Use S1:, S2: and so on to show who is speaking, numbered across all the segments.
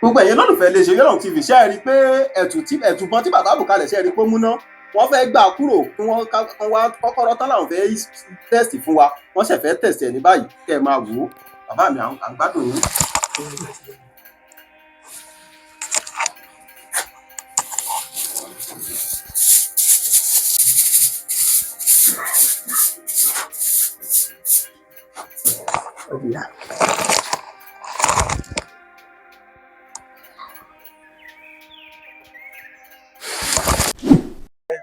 S1: gbogbo ẹ̀yin lólùfẹ́ iléeṣẹ́ Oyèlọ́run TV ṣe rí pé ẹ̀tùbọn tí bàbá bù kalẹ̀ ṣe rí pé múná wọ́n fẹ́ gbà kúrò kí wọ́n wá kọ́kọ́rọ́ tán láwọn fẹ́ tẹ́sì fún wa wọ́n ṣẹ̀ fẹ́ tẹ̀sì ẹ̀ ní báyìí kẹ́ ẹ máa wò ó bàbá mi à ń gbádùn yín.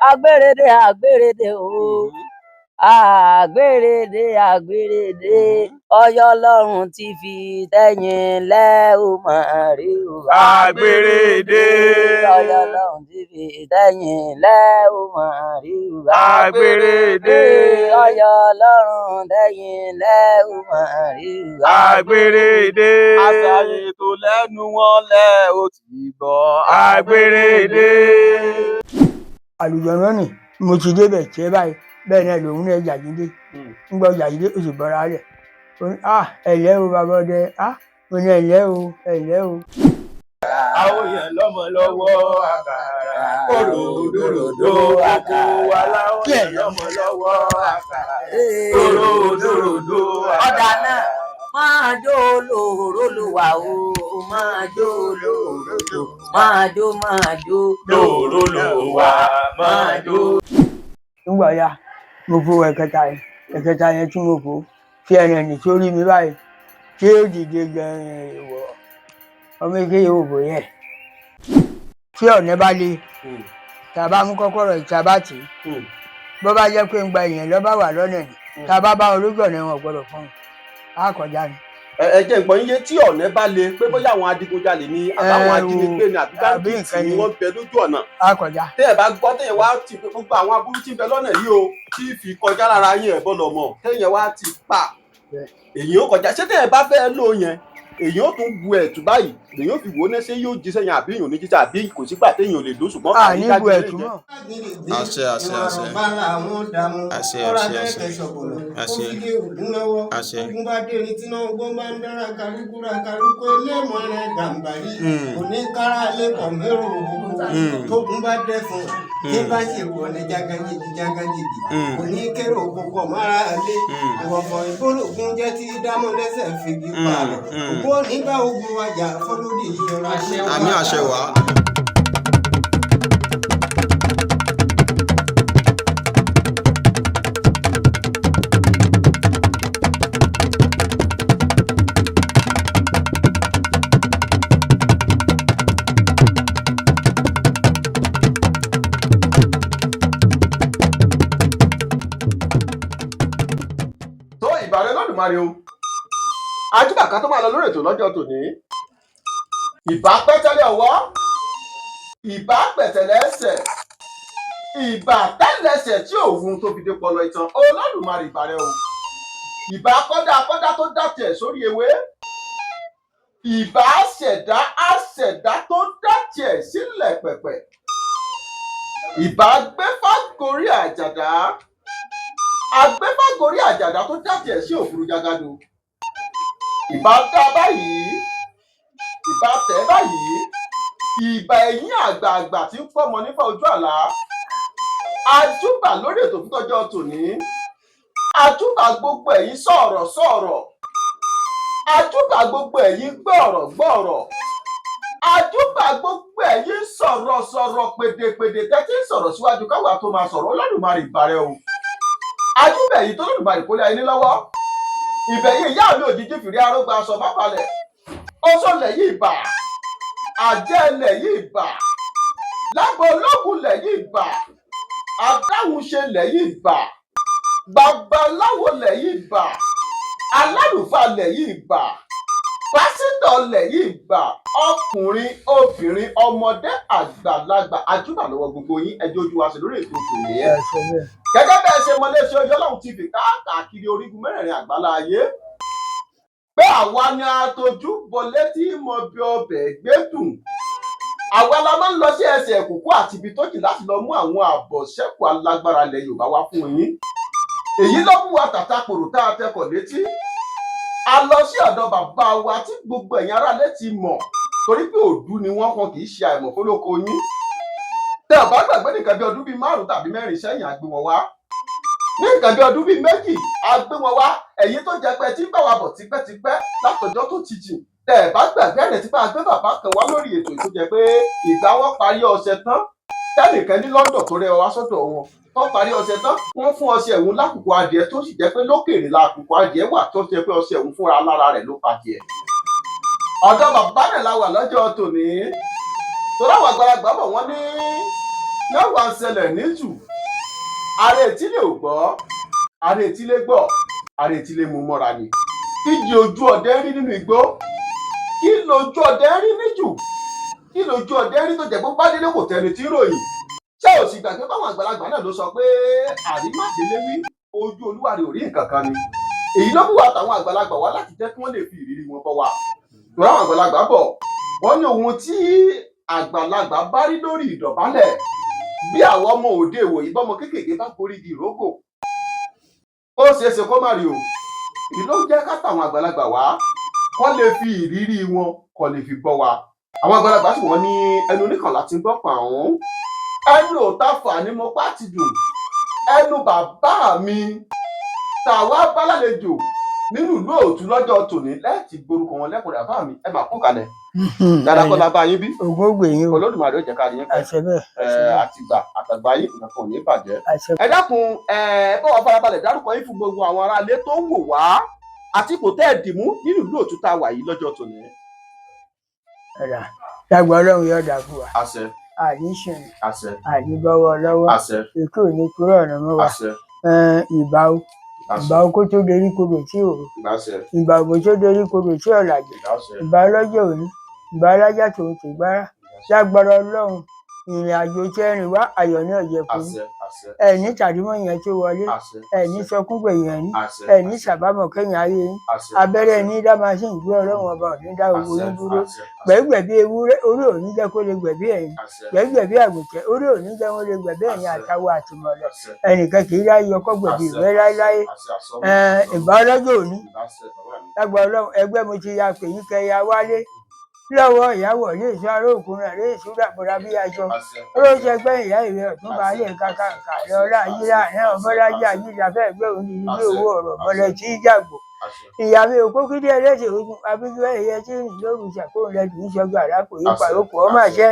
S2: Agbèrèdè agbèrèdè o agbèrèdè agbèrèdè Oyèlọ́run TV tẹ̀yìn lẹ́ ò máa rí o.
S3: Agbèrèdè
S2: Oyèlọ́run TV tẹ̀yìn lẹ́ ò máa rí o.
S3: Agbèrèdè
S2: Oyèlọ́run tẹ̀yìn lẹ́ ò máa rí o.
S3: Agbèrèdè
S1: àṣàyè tó lẹ́nu wọn lẹ́ ò tí gbọ́.
S3: Agbèrèdè.
S4: àlùjọ náà nì mo ti débẹ̀ tiẹ́ báyìí bẹ́ẹ̀ náà lòun náà Jàjídé ń gbọ́ Jàjídé ó sì bọ́ra rẹ̀ ó ní ẹ̀lẹ́ o bàbá ọdẹ ó ní ẹ̀lẹ́ o ẹ̀lẹ́ o.
S3: àwọn èèyàn lọ́mọ lọ́wọ́ àkàrà òròdòròdò àkó aláwọ̀ èèyàn lọ́mọ lọ́wọ́ àkàrà òròdòròdò
S2: ọ̀dà náà máa jó lòrò ló wà o máa jó lòrò lò máa jó
S3: lòrò ló wà máa jó.
S4: nígbà ya mo fo ẹ̀kẹta yẹn tí mo fò fi ẹ̀rìn sórí mi báyìí tí ó dìde gan-an ìwọ̀ ọmọ èkéyìí òbò yẹn tí ọ̀nà bá le tàbá mú kọ́kọ́rọ́ ìtàbá tì í bó bá jẹ́ pé ń gba èèyàn lọ́ba wà lọ́nà ni tàbá bá wọn lójú ọ̀nà wọn gbọ́dọ̀ fún un á kọjá ni.
S1: ẹ jẹ́ ìgbọ́n yín yé tí ọ̀nà bá le pé bóyá àwọn adigunjalè ni àbáwọn ajínigbé ni àbí báńkì ni wọ́n bẹ lójú ọ̀nà.
S4: á kọjá.
S1: tẹ́ ẹ bá gbọ́ tẹ́yẹ̀ wá ti gbogbo àwọn aburú tí ń bẹ lọ́nà yìí o tí fi kọjá lára yín ẹ̀ bọ́lọ̀ mọ̀ tẹ́yẹ̀ wá ti pa èyí ó kọjá ṣé tẹ́yẹ̀ bá fẹ́ lò yẹn èyí ó tún bu ẹ̀tù báyìí èyí ó fi wò ó ní ṣé yóò jíṣẹ́ yẹn àbí èèyàn ò ní jíṣẹ́ àbí kò sígbà téèyàn ò lè lò ṣùgbọ́n
S4: ní bu ẹ̀tù mọ́.
S3: àṣẹ àṣẹ àṣẹ àṣẹ àṣẹ àṣẹ àṣẹ
S5: tókun bá dẹ fún ní bá ṣe wọ ní jágajìgì kò ní kéré òkùnkùn mára lé ìwọ̀fọ̀ ìbólògùn jẹ́ tí dámọ̀ lẹ́sẹ̀ fìgì pààrọ̀ ògbó nígbà ogun wájà fọlódì ìyọra.
S3: àmì àṣẹ wá.
S1: Olódùmarè o ajúbàká tó máa lọ lórí ètò lọ́jọ́ tòní ìbá pẹ́tẹ́lẹ̀ ọwọ́ ìbá pẹ̀tẹ́lẹ̀ ẹsẹ̀ ìbá tẹ́lẹsẹ̀ tí òun tó fi dé pọlọ ìtàn Olódùmarè ìbàrẹ̀ o ìbá kọ́dá tó dá tiẹ̀ sórí ewé ìbá àṣẹ̀dá tó dá tiẹ̀ sílẹ̀ pẹ̀pẹ̀ ìbá gbéfágorí àjàdá agbẹ́fàgorí àjàdá tó jáde ẹ̀ sí òfurufú jágado ìbá dá báyìí ìbá tẹ̀ báyìí ìbá ẹ̀yìn àgbààgbà tí ń fọmọ nífà ojú àlá ajúbà lórí ètò fúntọ́jọ́ tòní ajúbà gbogbo ẹ̀yin sọ̀rọ̀ ajúbà gbogbo ẹ̀yin gbọ́ọ̀rọ̀ ajúbà gbogbo ẹ̀yin sọ̀rọ̀ pèdèpèdè tẹ́tí sọ̀rọ̀ síwájú káwa tó máa sọ̀rọ̀ Olódùmarè ìbàrẹ̀ o ajúbẹ̀ yìí tó Olódùmarè kólé ayé ní lọ́wọ́ ìbẹ̀yìn ìyá mi òjijì fìrí arógbá aṣọ má balẹ̀ ọ̀ṣọ́lẹ̀ yìí bà àjẹ́lẹ̀ yìí bà lágbo ológun lẹ̀ yìí bà adáhunṣe lẹ̀ yìí bà babaláwo lẹ̀ yìí bà alálùfáà lẹ̀ yìí bà pásítọ̀ lẹ̀ yìí bà ọkùnrin obìnrin ọmọdé àgbàlagbà ajúbà lọ́wọ́ gbogbo yín ẹjọ́ ojú wa sí lórí ètò òkèlè yẹn gẹ́gẹ́ bẹ́ẹ̀ ṣe mọ iléeṣẹ́ Oyèlọ́run TV káàkiri orígun mẹ́rẹ̀ẹ̀rin àgbálá ayé pé àwa ni atojú bọlé tí mo bí ọbẹ̀ gbé dùn àwa la máa ń lọ sí ẹsẹ̀ ẹ̀kùkú àti ibi tó jì láti lọ mú àwọn àbọ̀ṣẹ́kù alágbára ilẹ̀ Yorùbá wá fún yín. èyí ló mú wa tàtàkùrù tá a tẹkọ̀ létí. a lọ sí ọ̀dọ̀ bàbá wa tí gbogbo ẹ̀yin aráalé ti mọ̀ torí pé òdú ni wọ́n kan kì í ṣe àìmọ̀ fólóko yín. tẹ ò bá gbàgbé nìkan bí ọdún bíi 5 tàbí 4 sẹ́yìn a gbé wọn wá. ní nǹkan bí ọdún bíi 2 a gbé wọn wá. ẹ̀yin tó jẹ́ pé tí ń bá wa bọ̀ tipẹ́tipẹ́ látọjọ́ tó ti jìn. tẹ ẹ bá gbàgbé ẹ̀rẹ̀ tí bá a gbé bàbá kan wá lórí ètò tó jẹ́ pé ìgbà wọn parí ọ̀sẹ̀ tán tẹ́nìkan ní London tó rẹ wá sọ́dọ̀ wọn tó parí ọ̀sẹ̀ tán wọ́n fún ọṣẹ ẹ̀hún lákòókò adìẹ tó sì jẹ́ pé lókèrè lákòókò adìẹ wà tó jẹ́ pé ọṣẹ ẹ̀hún fúnra lára rẹ̀ ló pàdé ẹ̀. ọ̀dọ̀ bàbá rẹ̀ la wà lọ́jọ́ tòní tó láwọn àgbàlagbà bọ̀ wọ́n ní mẹ́wàá ń ṣẹlẹ̀ níjù ààrẹ ìtílé ò gbọ́ ààrẹ ìtílé gbọ́ ààrẹ ìtílé mú mọ́ra ni kíjì ojú ọdẹ rí nínú igbó kí lójú ọdẹ rí níjù kí lójú ọdẹ rí tó jẹ́ pé bá délé kò tẹni tí ròyìn ṣé ò sì gbàgbé báwọn àgbàlagbà náà ló sọ pé àrímàdélé wí ojú olúwa rẹ̀ ò rí nǹkan kan ni èyí ló mú wa tàwọn àgbàlagbà wá láti jẹ́ kí wọ́n lè fi ìrírí wọn bọ́ wa tó ráwọn àgbàlagbà bọ̀ wọ́n ní ohun tí àgbàlagbà bá rí lórí ìdọ̀bálẹ̀ bí àwọn ọmọ òde ìwòyí bọ́mọ kéékèèké bá gorí di ìrókò ó ṣeéṣe kó má rí o èyí ló jẹ́ ká tàwọn àgbàlagbà wá kọ́ lè fi ìrírí wọn kọ́ lè fi bọ́ wa àwọn àgbàlagbà sì wọ́n ní ẹnu oníkànlá ti gbọ́ pa òun ẹnu òtafà ni mo pa ti dùn ẹnu bàbá mi tàwa bá lálejò nínú ìlú Òtù lọ́jọ́ tòní lẹ́ẹ̀tì gborúkọ wọn lẹ́kùnrin bàbá mi ẹ máa kú kalẹ̀ dáadáa kọ́ la bá yín bí
S4: ògbógbè yín o
S1: Olódùmarè ó jẹ́ ká rí yín pẹ́
S4: àṣẹ bẹ́ẹ̀
S1: àtìgbà àtàgbà yín nǹkan kan ò ní bàjẹ́. ẹ dákun bá wa farabalẹ̀ dárúkọ yín fún gbogbo àwọn aráalé tó ń wò wá àti kò tẹ́ ẹ̀ dìmú nínú ìlú Òtù tá a wà yìí lọ́jọ́ tòní.
S4: ẹ̀rà dàgbà Ọlọ́run yóò dà fún wa
S1: àṣẹ
S4: àníṣìn
S1: àṣẹ
S4: àníbọ̀wọ̀ lọ́wọ́
S1: àṣẹ
S4: èkó ò ní kúrò ọ̀nà mọ́ wa
S1: àṣẹ
S4: ìbà o ìbà o kó tó dorí kodò tí ò rò
S1: àṣẹ
S4: ìbà òbò tó dorí kodò tí ò làjò
S1: àṣẹ
S4: ìbà ọlọ́jọ́ òní ìbà alájà tòun tó gbára lágbára Ọlọ́run ìrìn àjò tí ẹ̀rìn wá ayọ̀ ní ọ̀jẹ̀ fún
S1: àṣẹ àṣẹ
S4: ẹ̀ní tàdímọ̀ yẹn tó wọlé
S1: àṣẹ
S4: ẹ̀ní sọkún gbẹ̀yìn ẹ̀ní
S1: àṣẹ
S4: ẹ̀ní sàbámọ̀ kẹ́yìn ayé yín
S1: àṣẹ
S4: abẹ́rẹ́ ní dá máṣíìnì dúró Ọlọ́run ọba òní dá owó yín dúró gbẹ̀gbẹ̀bí ewúrẹ́ orí òní jẹ́ kó lè gbẹ̀bí ẹ̀yin gbẹ̀gbẹ̀bí àgùntàn orí òní jẹ́ wọ́n lè gbẹ̀bí ẹ̀yin àtàwọn àtìmọ́lẹ̀ ẹnìkan kì í ráyè ọkọ̀ gbẹ̀bí ìwé láéláé ìbá ọlọ́jọ́ òní lágbà Ọlọ́run ẹgbẹ́ mo ti ya pè yín kẹyà wálé lọ́wọ́ ìyàwó ilé ìṣó ará òkúnrin rẹ̀ èso dàbọ̀dà bí aṣọ olóṣèlú ẹgbẹ́ ìyá ìwé ọ̀tún bá lè kàkà kàlẹ́ ọlá ayíra náà ọmọlájà ayíjàfẹ́ ẹgbẹ́ òní ilé owó ọ̀rọ̀ mọ́lẹ̀ tí í jàgbó ìyàwó òkókídé ẹlẹ́sẹ̀ ogun abíjú ẹ̀yẹ tí ń lóru ṣàkóńlẹ̀ kì í ṣọgbà àràpò yìí pàrókò ọmọ àṣẹ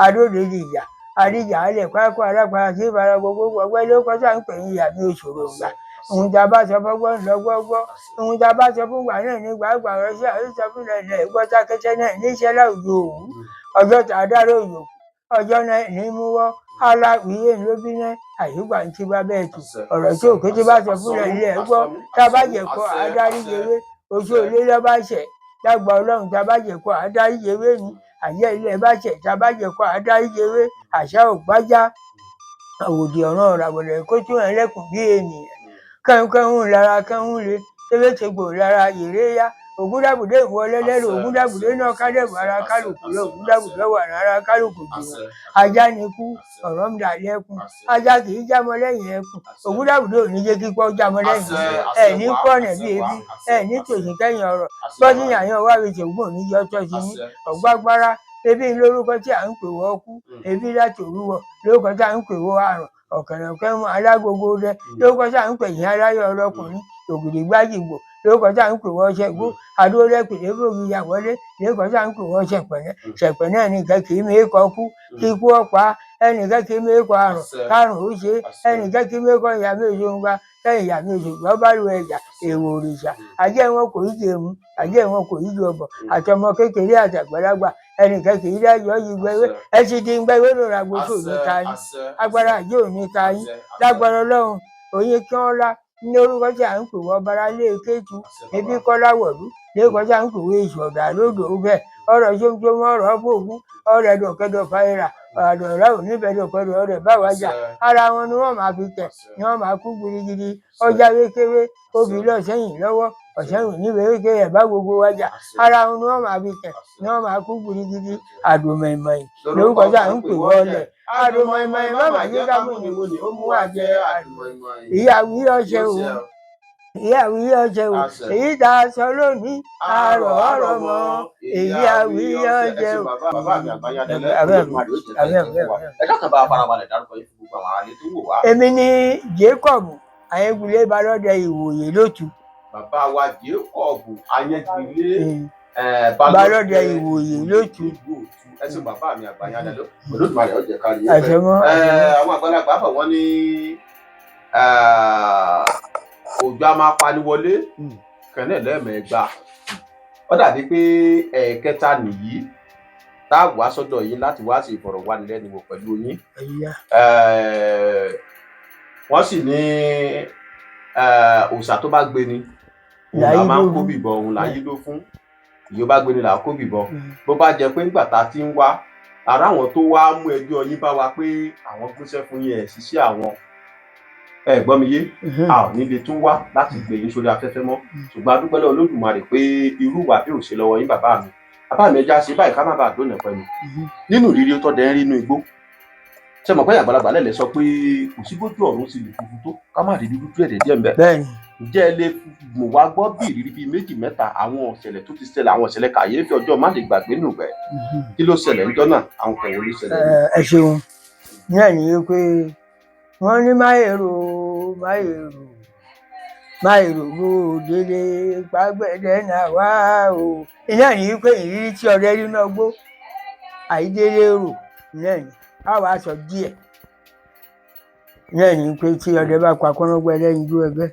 S4: adódèjì ìyà àdìjà alẹ̀ pákó arápàá sí ìbára gbogbo ọgbẹ́ ló kọjá ń pè ní ìyá mi òṣòro ńgbà ohun tá a bá sọ fọgbọ́n ń lọ gbọ́gbọ́ ohun tá a bá sọ fún gbà náà ní gbàgbà rẹ sí àrísọ fún ilẹ̀ ìgbọ́ta kẹsẹ́ náà níṣẹ́ láwùjọ òwú ọjọ́ tá a dárò òyòkù ọjọ́ náà ní mú wọ́ aláwìyé ló bí náà àyùgbà ń ti bá bẹ́ẹ̀ tù ọ̀rọ̀ tí òkè tí bá sọ fún ilẹ̀ ẹ̀gbọ́ tá a bá jẹ̀ kọ́ adarí yewé oṣù òlé lọ́ bá ṣẹ̀ lágbà Ọlọ́run tá a bá jẹ̀ kọ́ adarí yewé ni àyẹ́ ilẹ̀ bá ṣẹ̀ tá a bá jẹ̀ kọ́ adarí yewé àṣà ògbájá àwòdì ọ̀ràn ọ̀ràbọ̀dẹ̀ kó tún ẹ̀ lẹ́kùn bí ènìyàn kẹ́hún lára kẹ́hún le tẹ́lẹ̀tẹ̀gbò lára yèrè yá ògúndàbùdé ìwọlé lẹ́rù ògúndàbùdé náà kádẹ́bù ara kálukú lọ ògúndàbùdé wà lára kálukú jùlọ ajá ni kú ọ̀rọ̀ ń dà lẹ́kùn ajá kì í jámọ́ lẹ́yìn ẹkùn ògúndàbùdé ò ní jẹ́ kíkọ́ jámọ́ lẹ́yìn ẹ̀ ní kọ́nà bí ebi ẹ̀ ní tòṣì kẹ́yìn ọ̀rọ̀ tọ́sí àyàn wá fi ṣègùn òní jọ tọ́sí ní ọ̀gbágbára ebi lórúkọ tí à ń pè wọ́ kú ebi láti òrúwọ̀ lórúkọ tí à ń pè wọ́ àrùn ọ̀kànàkẹ́ mú alágogo rẹ lórúkọ tí à ń pè yín aláyọ̀ ọlọ́kùnrin ògìdì gbájìgbò lórúkọ tí à ń pè wọ́n ṣẹ́gun adúlẹ́pìlẹ́ bògì ìyàwọlé lórúkọ tí à ń pè wọ́n ṣẹ̀pẹ̀nẹ́ ṣẹ̀pẹ̀nẹ́ nìkan kì í méèkọ́ kú kí ikú ọ̀pá ẹnìkan kì í méèkọ́ àrùn kárùn ó ṣe ẹnìkan kì í méèkọ́ ìyá méjì ń gbá kẹ́yìn ìyá méjì gbọ́ bá lu ẹ̀jà èèwọ̀ òrìṣà ajẹ́ wọn kò í jẹ mu ajẹ́ wọn kò í jẹ ọbọ̀ àtọmọ kékeré àtàgbàlagbà ẹnìkan kì í dájọ́ yí gbẹwé ẹ ti di gbẹwé lóra gbóṣò ní ta yín agbára àjẹ́ òní ta yín lágbára Ọlọ́run òye kí wọ́n lá ní orúkọ tí à ń pè wọ́n bara lé kéétu ebi kọ́lá wọ̀lú lórúkọ tí à ń pè wọ́n ìṣọ̀dà lódò bẹ́ẹ̀ ọ̀rọ̀ ṣóńṣóń ọ̀rọ̀ bògún ọ̀rọ̀ ẹ̀dọ̀kẹ́dọ̀ fàyèrà ọ̀rọ̀ ò níbẹ̀rẹ̀ pẹ̀lú ọ̀rẹ́ báwa jà ara wọn ni wọ́n máa fi tẹ̀ ni wọ́n máa kú gidigidi ọjà wékéwé obì lọ sẹ́yìn lọ́wọ́ ọ̀sẹ́yìn níbẹ̀rẹ̀ ẹ̀ bá gbogbo wa jà ara wọn ni wọ́n máa fi tẹ̀ ni wọ́n máa kú gidigidi àdùnmọ̀ìmọ̀ì lórúkọ tá à ń pè wọ́ọ̀lẹ̀ àdùnmọ̀ìmọ̀ì má máa jẹ́ ká mú ìwò ni ó mú wa jẹ àdùnmọ̀ìmọ̀ì ìyàwó ọṣẹ o ìyàwó ọṣẹ o èyí tá a sọ lónìí àrò ọ̀rọ̀ mọ́ ìyàwó ọṣẹ o.
S1: bàbá mi Àgbáyádélé ẹ dákun bá a farabalẹ̀ dárúkọ yìí fún gbogbo àwọn aráàlú tó wò wá.
S4: èmi ni Jacob Ayégúnlé Balódé Ìwòyè lótú.
S1: bàbá wa Jacob Ayégúnlé
S4: Balódé Ìwòyè lótú.
S1: ẹ ṣe bàbá mi Àgbáyádélé Olódùmarè ó jẹ́ kárí ẹ fẹ́. àwọn àgbàlagbà bọ̀ wọ́n ní òjò a máa pani wọlé kẹ́nẹ̀ lẹ́ẹ̀mẹ́gbà ó dàbí pé ẹ̀ẹ̀kẹta nìyí tá a wá sọ́dọ̀ yín láti wá sí ìfọ̀rọ̀wánilẹ́nuwò pẹ̀lú yín. wọ́n sì ní òòṣà tó bá gbé ni òun là máa ń kó bìbọn òun là yí ló fún ìyó bá gbé ni là kó bìbọn bó bá jẹ pé nígbà tá a ti ń wá ara àwọn tó wá mú ẹjọ́ yín bá wa pé àwọn gbéṣẹ́ fún yín ẹ̀ ṣiṣẹ́ àwọn gbọ́ mi yé a ò ní lè tún wá láti gbé yín sórí afẹ́fẹ́ mọ́ ṣùgbọ́n a dúpẹ́ lọ́wọ́ Olódùmarè pé irú wa bí ò ṣe lọ́wọ́ yín bàbá mi ẹja ṣe báyìí ká má bàa dónà pẹ̀lú nínú ìrírí tó dẹ̀ ń rí inú igbó ṣe mọ̀ pé àgbàlagbà lẹ́lẹ̀ sọ pé kò sí bójú ọ̀run sì lè funfun tó ká má rí dúdú ẹ̀dẹ̀ díẹ̀ ń bẹ. ǹjẹ́ ẹ lè mọ̀ wá gbọ́ bí ìrírí bíi méjì mẹ́ta àwọn ọ̀ṣẹ̀lẹ̀ tó ti ṣẹlẹ̀ àwọn ọ̀ṣẹ̀lẹ̀ kàyéfì ọjọ́ má lè gbàgbé nù bẹ́ẹ̀ kí ló ṣẹlẹ̀ ńjọ́ náà àwọn kan wo ló ṣẹlẹ̀.
S4: ẹ ṣeun ní ẹ̀yìn pé wọ́n ní máyèrò bó délé gbàgbẹ́dẹ́ náà wá o iná ní pé ìrírí tí ọdẹ rí náà gbó àìdélé rò náà ní a wàá sọ díẹ̀ náà ní pé tí ọdẹ bá pa kọ́nọ́gbẹ́ lẹ́yìn igbó ẹgbẹ́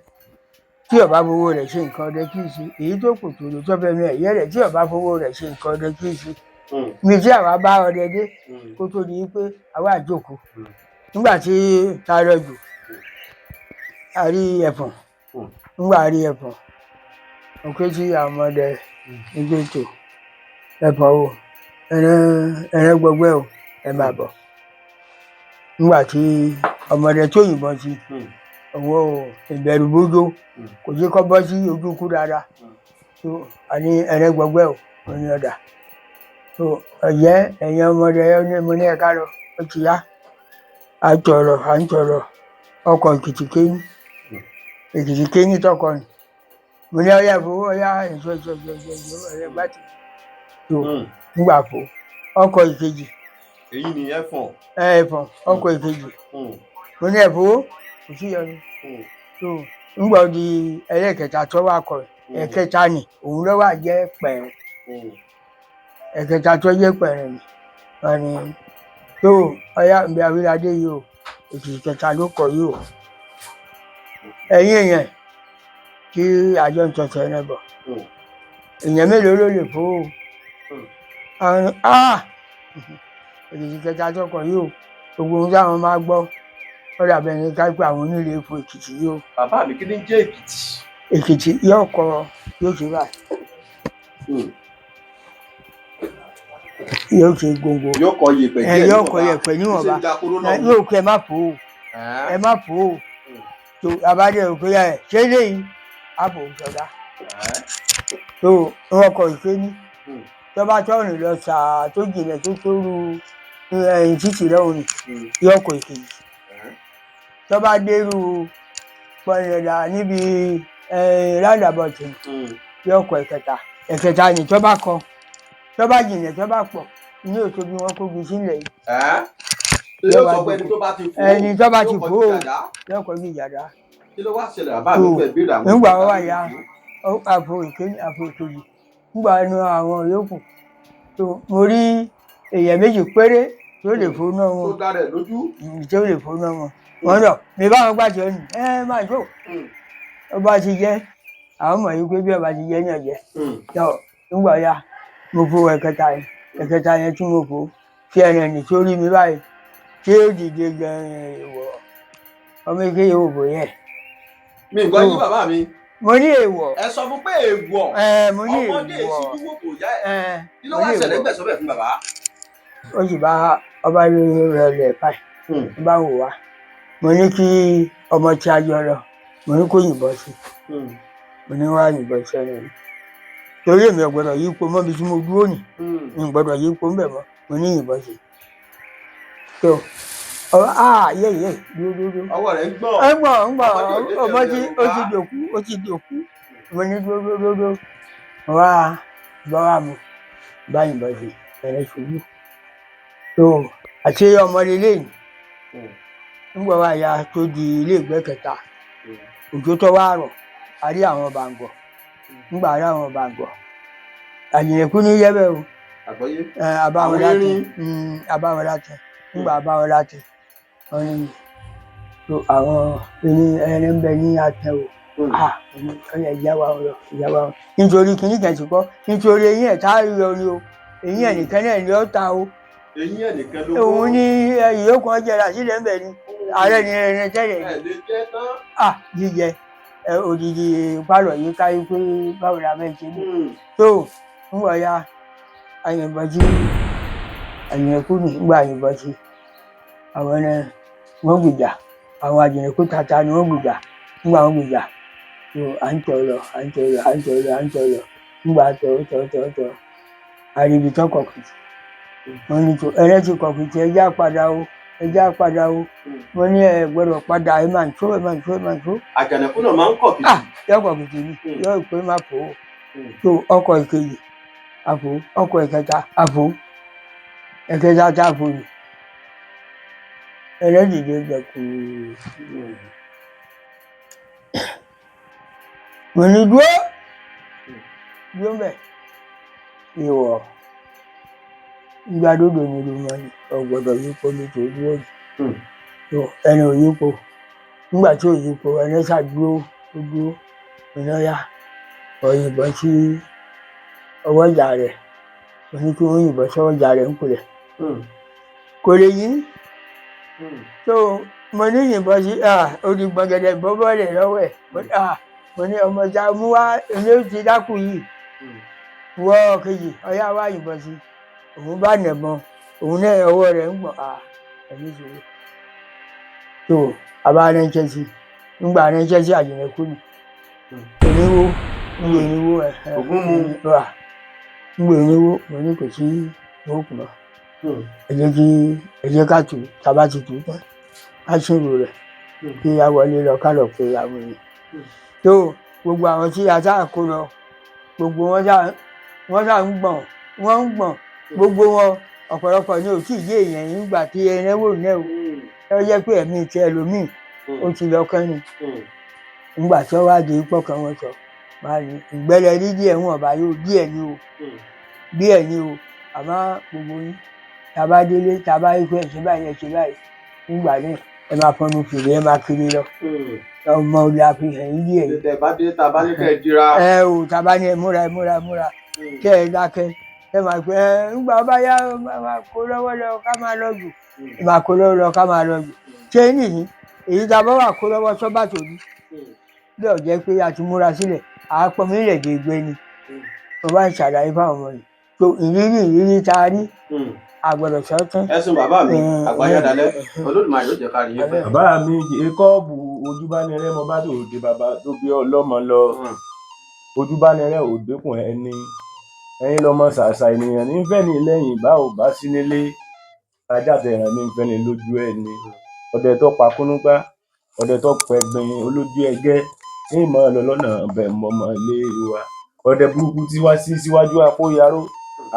S4: tí ọba fowó rẹ̀ ṣe nǹkan ọdẹ kì í ṣe èyí tó kù tó lè tọ́ fẹ́mi ẹ̀yẹ́ rẹ̀ tí ọba fowó rẹ̀ ṣe nǹkan ọdẹ kì í ṣe mi tí àwa bá ọdẹ dé kó tó di pé àwa àjókòó nígbà tí ta rẹ jù a rí ẹ̀fọ̀n nígbà rí ẹ̀fọ̀n òkè tí àwọn ọmọdé ẹgbẹ́ tó ẹ̀fọ̀n o ẹ̀rẹ́ gbọgbẹ́ o ẹ̀ máa bọ̀ nígbà tí ọmọdé tó yìnbọn sí owó ìbẹ̀rù bójó kò sí kọ́ bọ́ sí ojú kú dáadáa tó àní ẹ̀rẹ́ gbọgbẹ́ o ní ọ̀dà tó ọ̀yẹ́ ẹ̀yìn ọmọdé mo ní ẹ̀ka lọ ó ti yá à ń tọrọ ọkọ̀ èkìtì kéyìn tọkọ ni mo ní ọyá fowó ọyá èso ọyá gbàtì tó nígbà fò ọkọ̀ ìkejì.
S1: èyí ni ẹ̀fọ̀n.
S4: ọkọ̀ ìkejì mo ní ẹ̀fọ́ kò sí yọnu tó nígbà di ẹlẹ́kẹta tó wà kọ ẹ̀kẹta ni òun ló wà jẹ́ pẹ̀rẹ̀ ẹ̀kẹta tó jẹ́ pẹ̀rẹ̀ ni wọ́n ní tó ọyá ìgbé Awíládé yìí o èkìtì kẹta ló kọ yìí o ẹ̀yin èèyàn kí àjọ ń tọ̀tọ̀ ẹ̀ náà bọ̀ èèyàn mélòó ló lè fò ó èkìtì kẹta tó kọ yìí o gbogbo ohun táwọn máa gbọ́ ó dàbẹ̀ ní ká pé àwọn onílé epo Èkìtì yìí o.
S1: bàbá mi kí ni jẹ́ Èkìtì.
S4: Èkìtì yóò kọ yóò ṣe báyìí. yóò ṣe gbogbo.
S1: yóò kọ yẹ̀pẹ̀ díẹ̀ níwọ̀nba.
S4: yóò kọ yẹ̀pẹ̀ níwọ̀nba yóò kọ ẹ má fò ó ẹ má fò ó tó abájẹ òkè yà ẹ ṣé léyìí àbò ìjọba tó wọn kọ ìpè ní tọ́ba tọ́ọ̀nù lọ sàá tó jìnà tó tóru títì lọ́wọ́ ni yóò kọ ìkejì tọ́ba dérú pọ̀nrẹ̀dà níbi roundabout yóò kọ ẹ̀kẹta ni tọ́ba kọ tọ́ba jìnà tọ́ba pọ̀ ní òtó bí wọ́n kó gbé sílẹ̀ yìí.
S1: yóò sọ pé ẹni tó bá ti fò ó
S4: yóò kọ bí ìjàdá.
S1: kí ló wá ṣẹlẹ̀ bàbá mi pẹ̀ bí ìdààmú.
S4: nígbà wọn wà ya àpò ìkejì nígbà inú àwọn yòókù tó mo rí èèyàn méjì péré tó lè fóná wọn.
S1: tó dára ẹ̀ lójú.
S4: tó lè fóná wọn. wọn lọ mi bá wọn gbàjọ ni máa jó ọba ti jẹ àwọn mọ̀ yìí pé bí ọba ti jẹ ní ọ̀jẹ̀. nígbà ya mo fò ẹ̀kẹta yẹn tí mo fò fi ẹ̀rìn sórí mi báyìí tí ó dìde gan-an ìwọ̀ ọmọ ike yóò bò yẹn.
S1: mi ò gbọ́ yín bàbá mi.
S4: mo ní èèwọ̀.
S1: ẹ sọ fún pé èèwọ̀.
S4: mo ní èèwọ̀
S1: ọmọdé ìṣíjú wò kò yá ẹ. kí ló wá ṣẹlẹ̀ gbẹ̀sọ́ bẹ̀ fún bàbá.
S4: ó sì bá ọba rẹ̀ lẹ̀ báyìí ó bá wò wá mo ní kí ọmọ tí a jọ lọ mo ní kó yìnbọn sí mo ní wá yìnbọn sẹ́nu rẹ̀ torí èmi ò gbọ́dọ̀ yípo mọ́bi tí mo dúró nì mi ò gbọ́dọ̀ yípo ńbẹ̀ mọ́ mo ní yìnbọn sí tó yé dúró
S1: ọwọ́ rẹ̀ ń gbọ̀n.
S4: ọmọ tí ó ti dòkú mo ní dúró wá bá mu bá yìnbọn sí ẹ̀rẹ́ ṣubú tó àti ọmọdé lẹ́yìn nígbà wá ya tó di ilé ìgbẹ́ kẹta òjò tó wá rọ̀ a rí àwọn bàǹgọ̀ nígbà rí àwọn bàǹgọ̀ àyìnlẹ̀kú ní yẹ́bẹ̀ o àbáwọn láti nígbà àbáwọn láti wọn ni àwọn ẹni ń bẹ ní àtẹ o ìyá wa lọ nítorí kìíní kẹsì kọ nítorí eyín ẹ̀ tá a yọ ni o eyín ẹ̀ nìkan náà ni ó ta o
S1: eyín ẹ̀ nìkan ló kọ́
S4: òun ní ìyókù ọjà rà sílẹ̀ ń bẹ̀ ni ààrẹ ni ẹni tẹ́lẹ̀ ni jíjẹ òdìdí pálọ̀ yìí káyé pé báwo la fẹ́ ṣe tó ń wọ̀ ya àyìnbọn sí àyìnbọn nígbà àyìnbọn sí àwọn ẹni wọ́n gbìjà àwọn àjìnlẹ̀kú tata ni wọ́n gbìjà nígbà wọ́n gbìjà tó à ń tọ̀ lọ nígbà tọ̀ àríbi tán kọ̀kìtì wọ́n ní tó ẹrẹ́ ti kọ̀kìtì ẹjẹ́ àpadà o wọ́n ní ẹ gbọ́dọ̀ padà ẹ máa ń tó.
S1: Àjànàkú náà máa ń kọ̀kìtì.
S4: yọ kọ̀kìtì ni yọ ìpè má fò ó tó ọkọ̀ ìkejì àfò ọkọ̀ ìkẹta àfò ẹ̀kẹta tá a fò ní ẹrẹ́ dìde gbẹ̀kú mo ní dúró mbẹ̀ ìwọ̀ ìgbàdódò ni ló mọ ni ọgbọ́dọ̀ yípo nítorí òní tó ẹni ò yípo nígbà tí ò yípo ẹni ṣàdúró ó dúró ìnáyà ọ̀yìnbọn sí ọwọ́ ìjà rẹ̀ mo ní kí wọ́n yìnbọn sọ́wọ́ ìjà rẹ̀ ń kulẹ̀ kò lè yí tó mo ní yìnbọn sí odi gbọ̀ngẹ̀dẹ̀ bọ́bọ́ rẹ̀ lọ́wọ́ ẹ̀ mo ní ọmọ ìjà mú wá ilé ti dákú yìí wọ́ kejì ọyá wá yìnbọn sí òun bá nẹ̀bọn òun náà ọwọ́ rẹ̀ ń gbọ̀n ẹ̀mí ìṣòro tó àbá ránṣẹ́ sí nígbà ránṣẹ́ sí àjìnlẹ̀kú ni oníwó mo ní kò sí owó kùnà ẹ jẹ́ ká tù tàbá ti tù tán á ṣòro rẹ̀ kí a wọlé lọ ká lọ pé àwọn èèyàn tó gbogbo àwọn tí a sáà kó lọ gbogbo wọn sáà ń gbọ̀n wọ́n ń gbọ̀n gbogbo wọn ọ̀pọ̀lọpọ̀ ní òtí ìdí èèyàn yìí gbà tí ẹrẹ́wò náà ó jẹ́ pé ẹ̀mí ti ẹlòmíì ó ti lọ kẹ́nu nígbà tí wọ́n wá di ipò kan wọ́n sọ máa ní ìgbẹ́lẹ̀ rí díẹ̀ wọn ọ̀bá yóò díẹ̀ ní o àmọ́ gbogbo yín tàbá délé tàbá rí pé ẹ̀ṣẹ̀ báyìí nígbà náà ẹ máa fọnù fèrè ẹ máa kiri lọ ọmọ olè àfihàn yín díẹ̀ yìí.
S1: tàbá dé tàbá ní kẹ́ ẹ dira.
S4: tàbá ní ẹ múra kẹ́ ẹ dákẹ́ ẹ máa pẹ ńgbà bá yá máa kó lọ́wọ́ lọ ká máa lọ jù máa kó lọ́wọ́ lọ ká máa lọ jù ṣé nìyí èyí tá a bá wà kó lọ́wọ́ sọ́bà tòní bí ọ̀jẹ́ pé a ti múra sílẹ̀ àápọ̀ mílẹ̀ dé gbé ni wọ́n bá ń ṣàlàyé fáwọn ọmọ yìí tó ìrírí tá a rí àgbọ̀dọ̀ sọ́tún.
S1: ẹ̀sùn bàbá mi àgbáyádalẹ̀ Olódùmarè yóò jẹ́ ká rí yín fẹ́.
S3: bàbá mi Jákọ́bù ojúbánirẹ́ mo bá tòde bàbá tó bí ọlọ́mọ lọ ojúbánirẹ́ òdekùn ẹni ẹ̀yin lọmọ ṣàṣà ènìyàn ní fẹ́ ní lẹ́yìn bá ò bá sí nílé ajábẹ̀rẹ̀ ní fẹ́ ní lójú ẹni ọdẹ tó pa kúnúgbá ọdẹ tó pẹ̀gbìn olójú ẹgẹ́ ní ìmọ̀ ọlọ́nà ọbẹ̀ mọ́mọ́ ilé wa ọdẹ burúkú tí wá sí síwájú àpòyaró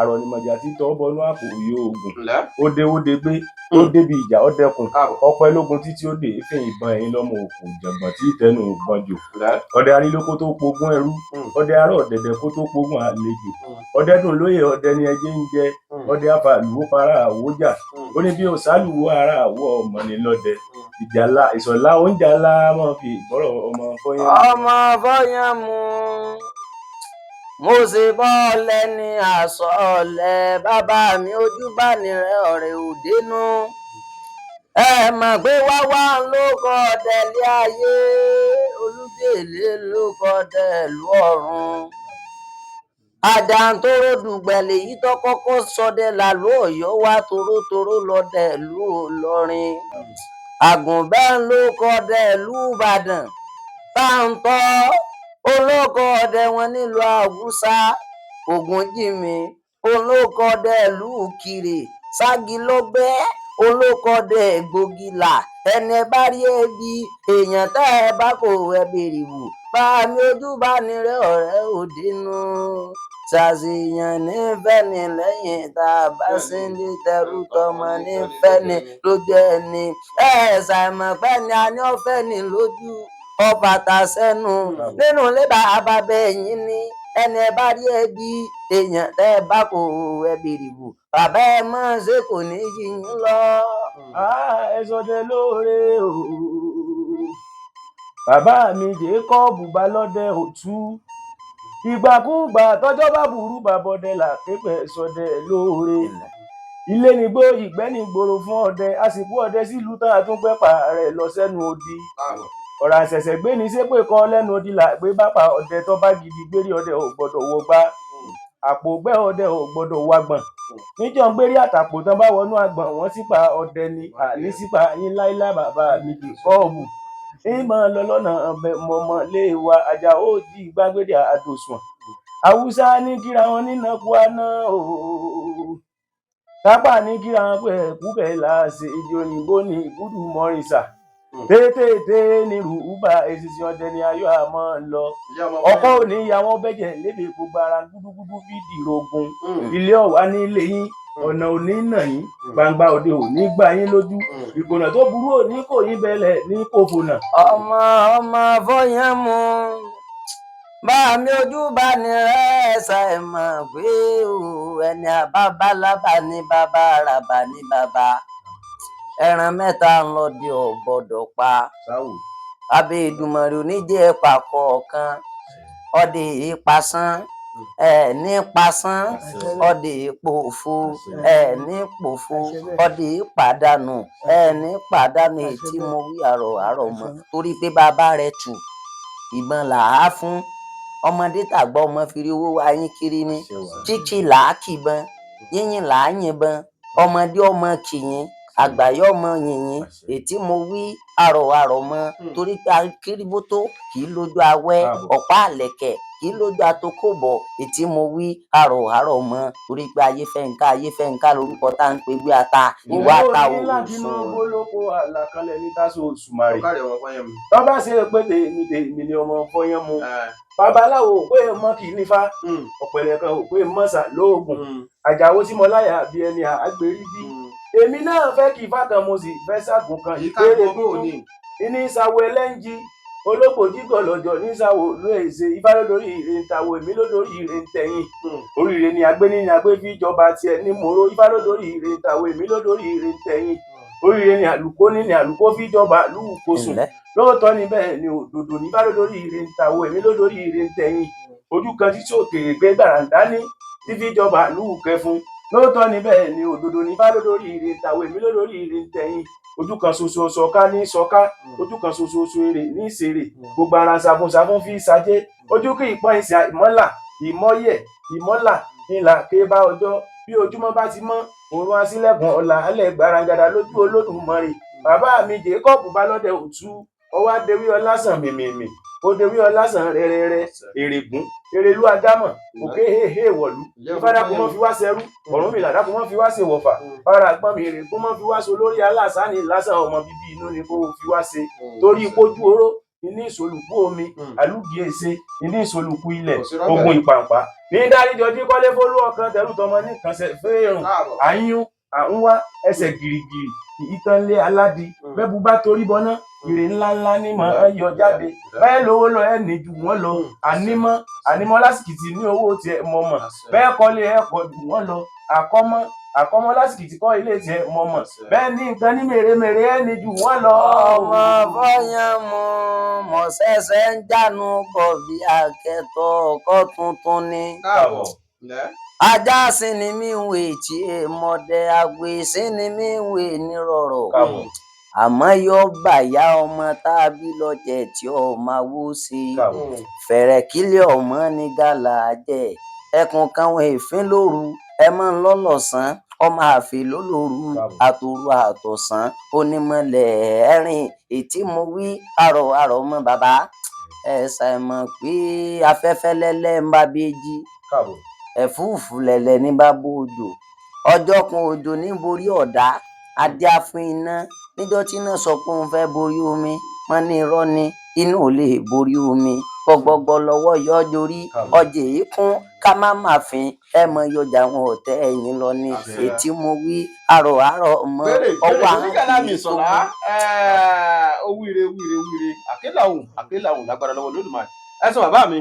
S3: àrọ̀nìmọ̀jà tí tọ́ bọnú àpò yóò gùn ó dé gbé ó débi ìjà ọdẹkùn ọpẹ́ lógun títí ó dé fẹ̀yìn ìbọn ẹ̀yìn lọ́mọ òkú jẹ̀gbọ́n tí ìtẹ́nu ògbọ́n jò ọdẹ arílókó tó pogún ẹrú ọdẹ ará ọ̀dẹ̀dẹ̀ kó tó pogún àlejò ọdẹ dùn lóye ọdẹ ni ẹjẹ ń jẹ ọdẹ afàlùwò para àwòjà ó ní bí òsàlùwò ara àwọ ọmọ ní lọdẹ ìjàlá ìsọ̀lá oúnjẹ alá máa fi ìgbọ́rọ̀ ọmọ
S2: fọyán mu mo ṣe bọ́ọ̀lẹ́ ní àsọ̀ọ̀lẹ̀ bàbá mi Ojúbánirẹ́ ọ̀rẹ́ òdenu ẹ mọ̀ pé wáwá ló kọ́ tẹ̀lé ayé Olúbèlé ló kọ́ tẹ̀lú ọ̀run àjàntóró dùgbẹ̀lẹ̀ yìí tó kọ́kọ́ sọdẹ làlú Ọ̀yọ́ wá torótoró lọdẹ ìlú Ìlọrin àgùnbẹ́ ló kọdẹ ìlú Ìbàdàn táǹtọ́ olóko ọdẹ wọn nílùú Àwùsá Ògúnjìmí olóko ọdẹ ìlú Ìkirè Ságilógbé olóko ọdẹ Ìgbògìlà ẹni ẹ bá rí ẹbí èèyàn tá ẹ bá kò ẹ bèrè wò bá mi ojú bá ní rẹ ọ̀rẹ́ òdinú ṣàṣeyàn nífẹ̀ẹ́ ní lẹ́yìn tá a bá sí ní tẹrú tọmọ nífẹ̀ẹ́ ní lójú ẹni ṣàìmọ̀ pẹ́ ni a ní ọ̀fẹ́ ní lójú ọbàtà sẹ́nu nínú ilé bàbá bẹ́yìn ni ẹni ẹ bá rí ẹbí èèyàn tẹ́ ẹ bá kò ẹ bèrè wò bàbá ẹ mọ̀ ṣé kò ní yí yín lọ.
S3: ẹ sọdẹ lóore o bàbá mi Jákọ́bù Balódé òtú ìgbàkúgbà tọ́jọ́ bá burú bàbọdẹ là pépè sọdẹ lóore ilé nígbó ìgbẹ́ nígboro fún ọdẹ àsìkò ọdẹ sílùú tán àtúnpẹ́pà rẹ̀ lọ sẹ́nu odi ọ̀rọ̀ àṣẹ̀ṣẹ̀ gbé ní sépè kọ́ lẹ́nu odi là gbé bàbá ọdẹ tó bá gidi gbérí ọdẹ ò gbọ́dọ̀ wọ gbá àpò gbẹ́ ọdẹ ò gbọ́dọ̀ wàgbọ̀n níjọ́ ń gbérí àtàpò tán bá wọnú àgbọ̀n wọ́n sípa ọdẹ ni àní sípa yín láíláí bàbá mi Jákọ́bù ìmọ̀ lọ lọ́nà ọbẹ̀ mọ̀mọ́ lé wa ajá ó jí gbàgbédè àdòsùn Haúsá ní kíra wọn nínà kúáná ooo tápà ní kíra wọn pé ẹ̀kúbẹ̀ láàṣẹ èdè òyìnbó ní ìbúdù mọ́rìnsà tètè ní rúbà èsìsì ọdẹ ní ayọ̀ àmọ́ lọ ọkọ òní ìyàwó bẹ́jẹ̀ lébi gbogbo ara gúdúgúdú fídì rogun ilé ọ̀wá ní ilé yín ọ̀nà òní nà yín gbangba òde òní gbà yín lójú ìgbóná tó burú òní kò yín bẹ̀lẹ̀ ní kòfònà.
S2: ọmọ fọyín mu bá mi ojú bá ní rẹ́ẹ̀sà ẹ̀ mọ̀ pé ẹni àbábálábà ní bàbá àràbà ní bàbá ẹran mẹ́ta ń lọ di ọ̀gbọ́dọ̀ pa abẹ́ Èdùmàrè oníjẹ́ ẹ̀pà kọ̀ọ̀kan ọdẹ ìpasán ní pasán ọdẹ ìpòfo ní pòfo ọdẹ ìpàdánù ní pàdánù ètí mo wí àrọ̀ mọ́ torí pé bàbá rẹ̀ tù ìbọn là á fún ọmọdé tàgbọ́ ọmọ fìrí owó wa yín kiri ni kíkì là á kìbọn yíyìn là á yìnbọn ọmọdé ọmọ kìyìn àgbáyé ọmọ yìnyín ètí mo wí àrọ̀ mọ́ torí pé akérébótó kì í lójú awẹ́ ọ̀pá àlẹ̀kẹ̀ kì í lójú atokòbọ̀ ètí mo wí àrọ̀ mọ́ torí pé ayéfẹ́ǹká lórúkọ tá à ń pe wí ata ìwà ata
S3: òòsùn. gbólóko àlàkalẹ̀ ní tásù Òṣùmàrè tó bá ṣe pé tèmi ni ọmọ fọyín mu babaláwo ò pé mọ́ kì í nífá ọ̀pẹ̀lẹ̀ kan ò pé mọ́sà lóògùn àjàwó tí mo láyà bí ẹni àgbèrí bí èmi náà fẹ́ kí ifá kan mo sì fẹ́ ságùn kan ìpèrè gbòòní ní ìsàwọ̀ ẹlẹ́njì olóògbòjì gọ̀lọ̀jọ̀ ní ìsàwọ̀ ló èsè ifá lódórí ire ń tàwọ̀ èmi lódórí ire ń tẹ̀yìn oríire ni agbé ní agbé fi ìjọba tiẹ̀ ní mòró ifá lódórí ire ń tàwọ̀ èmi lódórí ire ń tẹ̀yìn oríire ni àlùkò ní àlùkò fi ìjọba lùkòsùn lóòótọ́ ni bẹ́ẹ̀ ni òdòdó ní ifá lódórí ire ń tàwọ̀ èmi lódórí ire ń tẹ̀yìn ojú kan tí sókèrè gbé gbàràǹdá ní tí fi ìjọba lùkẹfun lóòótọ́ ni bẹ́ẹ̀ ni òdodo ní bá lódórí ire ń tàwé mi lódórí ire ń tẹ̀yìn ojú kan ṣoṣo ṣọ̀ká ní ṣọ̀ká ojú kan ṣoṣo èrè ní ìṣeré gbogbo ara ṣàfùnṣàfùn fi ṣàjẹ ojú kí ìpọ́n ìṣe ìmọ́là ìmọ́yẹ̀ ìmọ́là ìlà ké bá ọjọ́ bí ojúmọ́ bá ti mọ́ òun wá sílẹ̀kùn ọ̀la alẹ́ gbarangada lójú Olódùmarè bàbá mi Jákọ́bù Balódé òtú ọwọ́ adéwí ọlásàn mìmìmì ó dewí ọlásàn rẹrẹrẹ èrègún èrèlú adámọ̀ òkè héhé wọ̀lú ìfádàkùn mọ́ fi wá ṣẹrú Ọ̀rúnmìlà dákùn mọ́ fi wá ṣe wọ̀fà fara gbọ́n mi èrègún mọ́ fi wá ṣe olórí aláṣánì lásán ọmọ bíbí inú ni kó fi wá ṣe torí ìpojú oró ní ìsolùkú omi àlùgì èsè ní ìsolùkú ilẹ̀ ogun ìpàǹpá ní dáríjọjí kọ́lé fólú ọkàn tẹrù tọmọ ní ìkànsẹ̀ fẹ́ẹ̀rùn àyún àńwá ẹsẹ̀ gìrìgìrì ìtànlé aládì bẹ́bù bá torí bọ́ná ire ńláńlá ní mọ̀ ẹ́ yọ jáde bẹ́ẹ̀ lówó lọ ẹ̀ ní ju wọ́n lọ ànímọ́ lásìkìtì ní owó tiẹ̀ mọ̀ mọ̀ bẹ́ẹ̀ kọ́lé ẹ̀ kọ́ ju wọ́n lọ àkọ́mọ́ lásìkìtì kọ́ ilé tiẹ̀ mọ̀ mọ̀ bẹ́ẹ̀ ní nǹkan ní mèremère ẹ̀ ní ju wọ́n lọ.
S2: ọmọ fọyín mu mọ̀ ṣẹ̀ṣẹ̀ ń jánu bọ̀ bí akẹ́tọ̀ ọkọ̀ tuntun ni. ajá sinimi ń wè tí èèmọdé àgbè sinimi ń wè nírọ̀rọ̀ àmọ́ yóò bàyá ọmọ tá a bí lọ́jẹ̀ tí ó máa wó sí i fẹ̀rẹ̀ kílẹ̀ ọmọ ní gàlà jẹ́ ẹkùn kan wọn èéfín lóru ẹ mọ ń lọlọsàn ọmọ àfẹ lólóru àtòru àtọ̀sán onímọ̀lẹ̀ ẹ̀rìn ètí mo wí àrọ̀ mọ bàbá ẹ ṣàìmọ̀ pé afẹ́fẹ́ lẹ́lẹ́ ń bá bèjì ẹ̀fúùfù lẹ̀lẹ̀ ní bá bòjò ọjọ́ kan òjò ní borí ọ̀dá adíá fún iná níjọ́ tí iná sọ pé òun fẹ́ borí omi wọ́n ní irọ́ ni iná ò lè borí omi gbọgbọgbọ lọ́wọ́ yọjọ rí ọjà èyí kún ká má má fin ẹ mọ yọjà wọn ọtẹ ẹ̀yìn lọ ní ètí mo wí àrọ̀ mọ ọwọ́ àwọn
S1: kìí sọlá ó wíire àkélà òun lágbára lọ́wọ́ lódùmarè ẹ sọ bàbá mi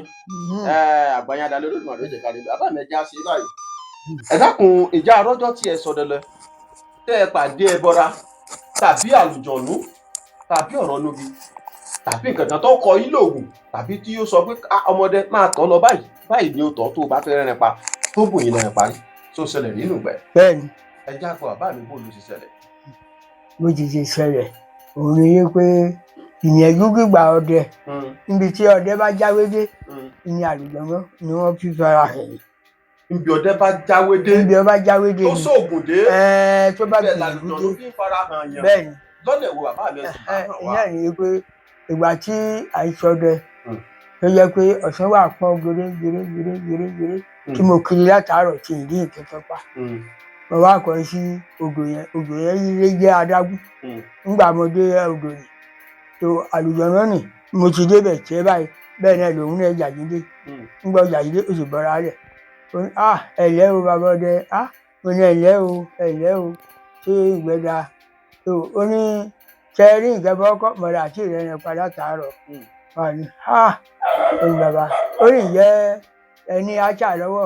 S1: àgbàyàdà lódùmarè ó jẹ kárí bàbá mi ẹja ṣe báyìí ẹ dákun ìjà àrọjọ tí ẹ sọ dẹlẹ tẹ ẹ pàdé ẹbọra tàbí àlùjọ̀nú tàbí ọ̀rọ̀ lóbi tàbí nǹkan kan tó kọ yín lóògùn tàbí tí ó sọ pé ọmọdé máa tọ́ lọ báyìí ni ó tọ́ tó bá fẹ́ rẹ́rìn pa tó bùn yín lẹ́rìn parí tó ṣẹlẹ̀ nínú ìgbẹ́.
S4: bẹ́ẹ̀ni.
S1: ẹ já kọ bàbá mi bó ló ṣe ṣẹlẹ̀.
S4: bó ti ṣe ṣẹlẹ̀ òun ni yé pé ìyẹ̀jú gbígbà ọdẹ níbi tí ọdẹ bá jáwé dé ní àlùjọ̀nú ni wọ́n fi fara hàn.
S1: níbi ọdẹ bá jáwé dé tó sóògùn dé
S4: tó bá
S1: bẹ́ẹ̀ làlùjọ̀nú fi fara hàn yàn.
S4: bẹ́ẹ̀ni.
S1: lọ́nà ìwò bàbá mi ẹ̀sìn máa hàn wá.
S4: ìyá ni pé ìgbà tí àìsọdẹ tó jẹ́ pé ọ̀sán wà pọ́n gèrè tí mo kiri látàárọ̀ tí ìdí ìkẹtọ pa mo wá kọ sí odò yẹn ilé jẹ́ adágún ńgbà mo dé odò yìí tó àlùjọ̀nú nì mo ti débẹ̀ tiẹ́ báyìí bẹ́ẹ̀ náà lòun náà jàgídé ńgbà jàgídé ó sì bọ́ra rẹ̀ ó ní ẹ̀lẹ́ o bàbá ọdẹ mo ní ẹ̀lẹ́ o ṣé ìgbẹ́ da ó ní tẹ́rí nǹkan bá kọ́ mọ̀rẹ́ àti ìrẹ́rìn padà tààrọ̀ wà ní ẹ̀yìn bàbá ó ní ìyẹ́ ẹni àṣà lọ́wọ́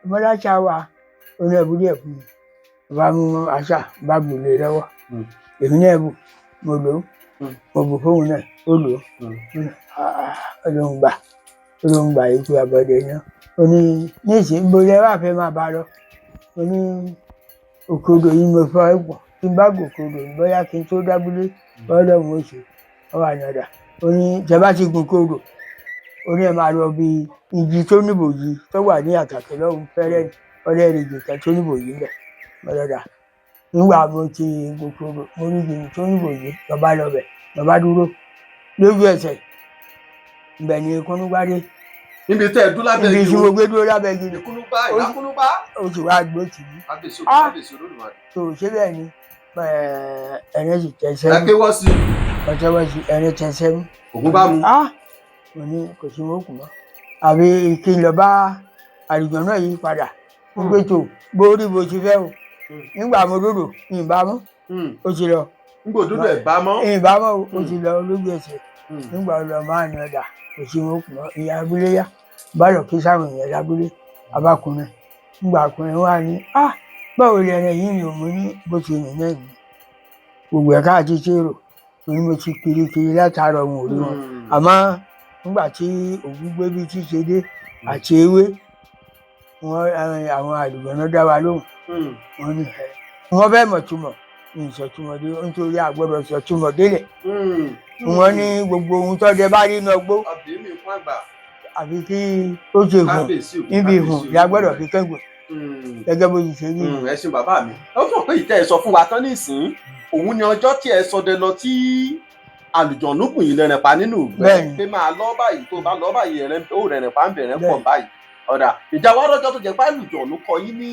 S4: ọmọdáṣà wà ó ní ẹ̀bùdí ẹ̀kú mi bàbá mú àṣà bá gbòlè lọ́wọ́ èmi náà bù mo lò ó mo bù fóun náà ó lò ó olóhùn gbà yìí pé àbọ̀dé náà ó ní nísìnyí gbólẹ̀ wà fẹ́ máa bá lọ ó ní òkodò yìí mo fọ́ ẹ̀pọ̀ tí n bá gòkòdò bóyá kí n tó dábúlé ọlọ́run oṣù ọwọ́ àyàndà ó ní ìjọba ti gun kódò ó ní ẹ máa lọ bí igi tó níbòyí tó wà ní àtàkùn lọ́hùn fẹ́rẹ́ ọlẹ́rìí ìgbìkan tó níbòyí bẹ̀ mọ́lọ́dà nígbà mo ti gòkòdò mo ní igi tó níbòyí lọ́ba lọ́bẹ̀ lọ́ba dúró lójú ẹsẹ̀ ibẹ̀ ni kúnúgbádé
S1: níbi tẹ́ ẹ dúró lábẹ́
S4: ibi tí mo gbé dúró lábẹ́ igi
S1: ìkúnúgbá
S4: ó sì wá gbó tì mí tó ṣe bẹ́ẹ̀ ni ẹni sì tẹsẹ̀
S1: ẹ kéwọ́ sí
S4: ọ̀tẹ́wọ́ sí ẹni tẹsẹ̀ mú.
S1: ògùn bá mu.
S4: mo ní kò sí mo kù mọ́ àbí kí n lọ bá àlùjọ̀nú náà yí padà ó gbé tó bórí bó ti fẹ́ o nígbà mo dòdò ìbámu ó ti lọ.
S1: nígbà òdòdó ẹ̀ bá mọ́.
S4: ìbámu ó ti lọ lójú ẹsẹ̀ nígbà ó lọ máa ní ọ̀dà kò sí mo kù mọ́ ìyá abúlé yá bá lọ kí sáwọn èèyàn lábúlé abákùnrin nígbà ọkùnrin wa ní báwo lè rẹ yín ni òun ní bó ti rìn náà ní gbogbo ẹ̀ka àti tèrò òní mo ti kirikiri látàárọ̀ wọn ò rí wọn àmọ́ nígbà tí ògún gbé bí tí ṣe dé àti ewé àwọn àlùjọ̀nú dá wa lóhùn wọn ní wọn fẹ́ mọ̀túmọ̀ ní ìsọ̀túmọ̀ dé nítorí àgbọ̀dọ̀ sọ̀túmọ̀ délẹ̀ wọn ní gbogbo ohun tó dé bá rí iná gbó àfi kí ó ṣe hùn níbi hùn lágbọ́dọ̀ fi kẹ́gbọ̀n gẹ́gẹ́ bó ti ṣe rí.
S1: ẹ ṣeun bàbá mi ó sọ pé ìtẹ́ ẹ sọ fún wa tán nísìnyí òun ni ọjọ́ tí ẹ sọdẹ lọ tí àlùjọ̀nú kùn yín lẹ́rìn pa nínú ìgbẹ́ pé máa lọ báyìí tó bá lọ báyìí ó rẹ̀rìn pa ń bẹ̀rẹ̀ pọ̀ báyìí ọ̀dà ìjà wa lọ́jọ́ tó jẹ́ pé àlùjọ̀nú kọ yín ní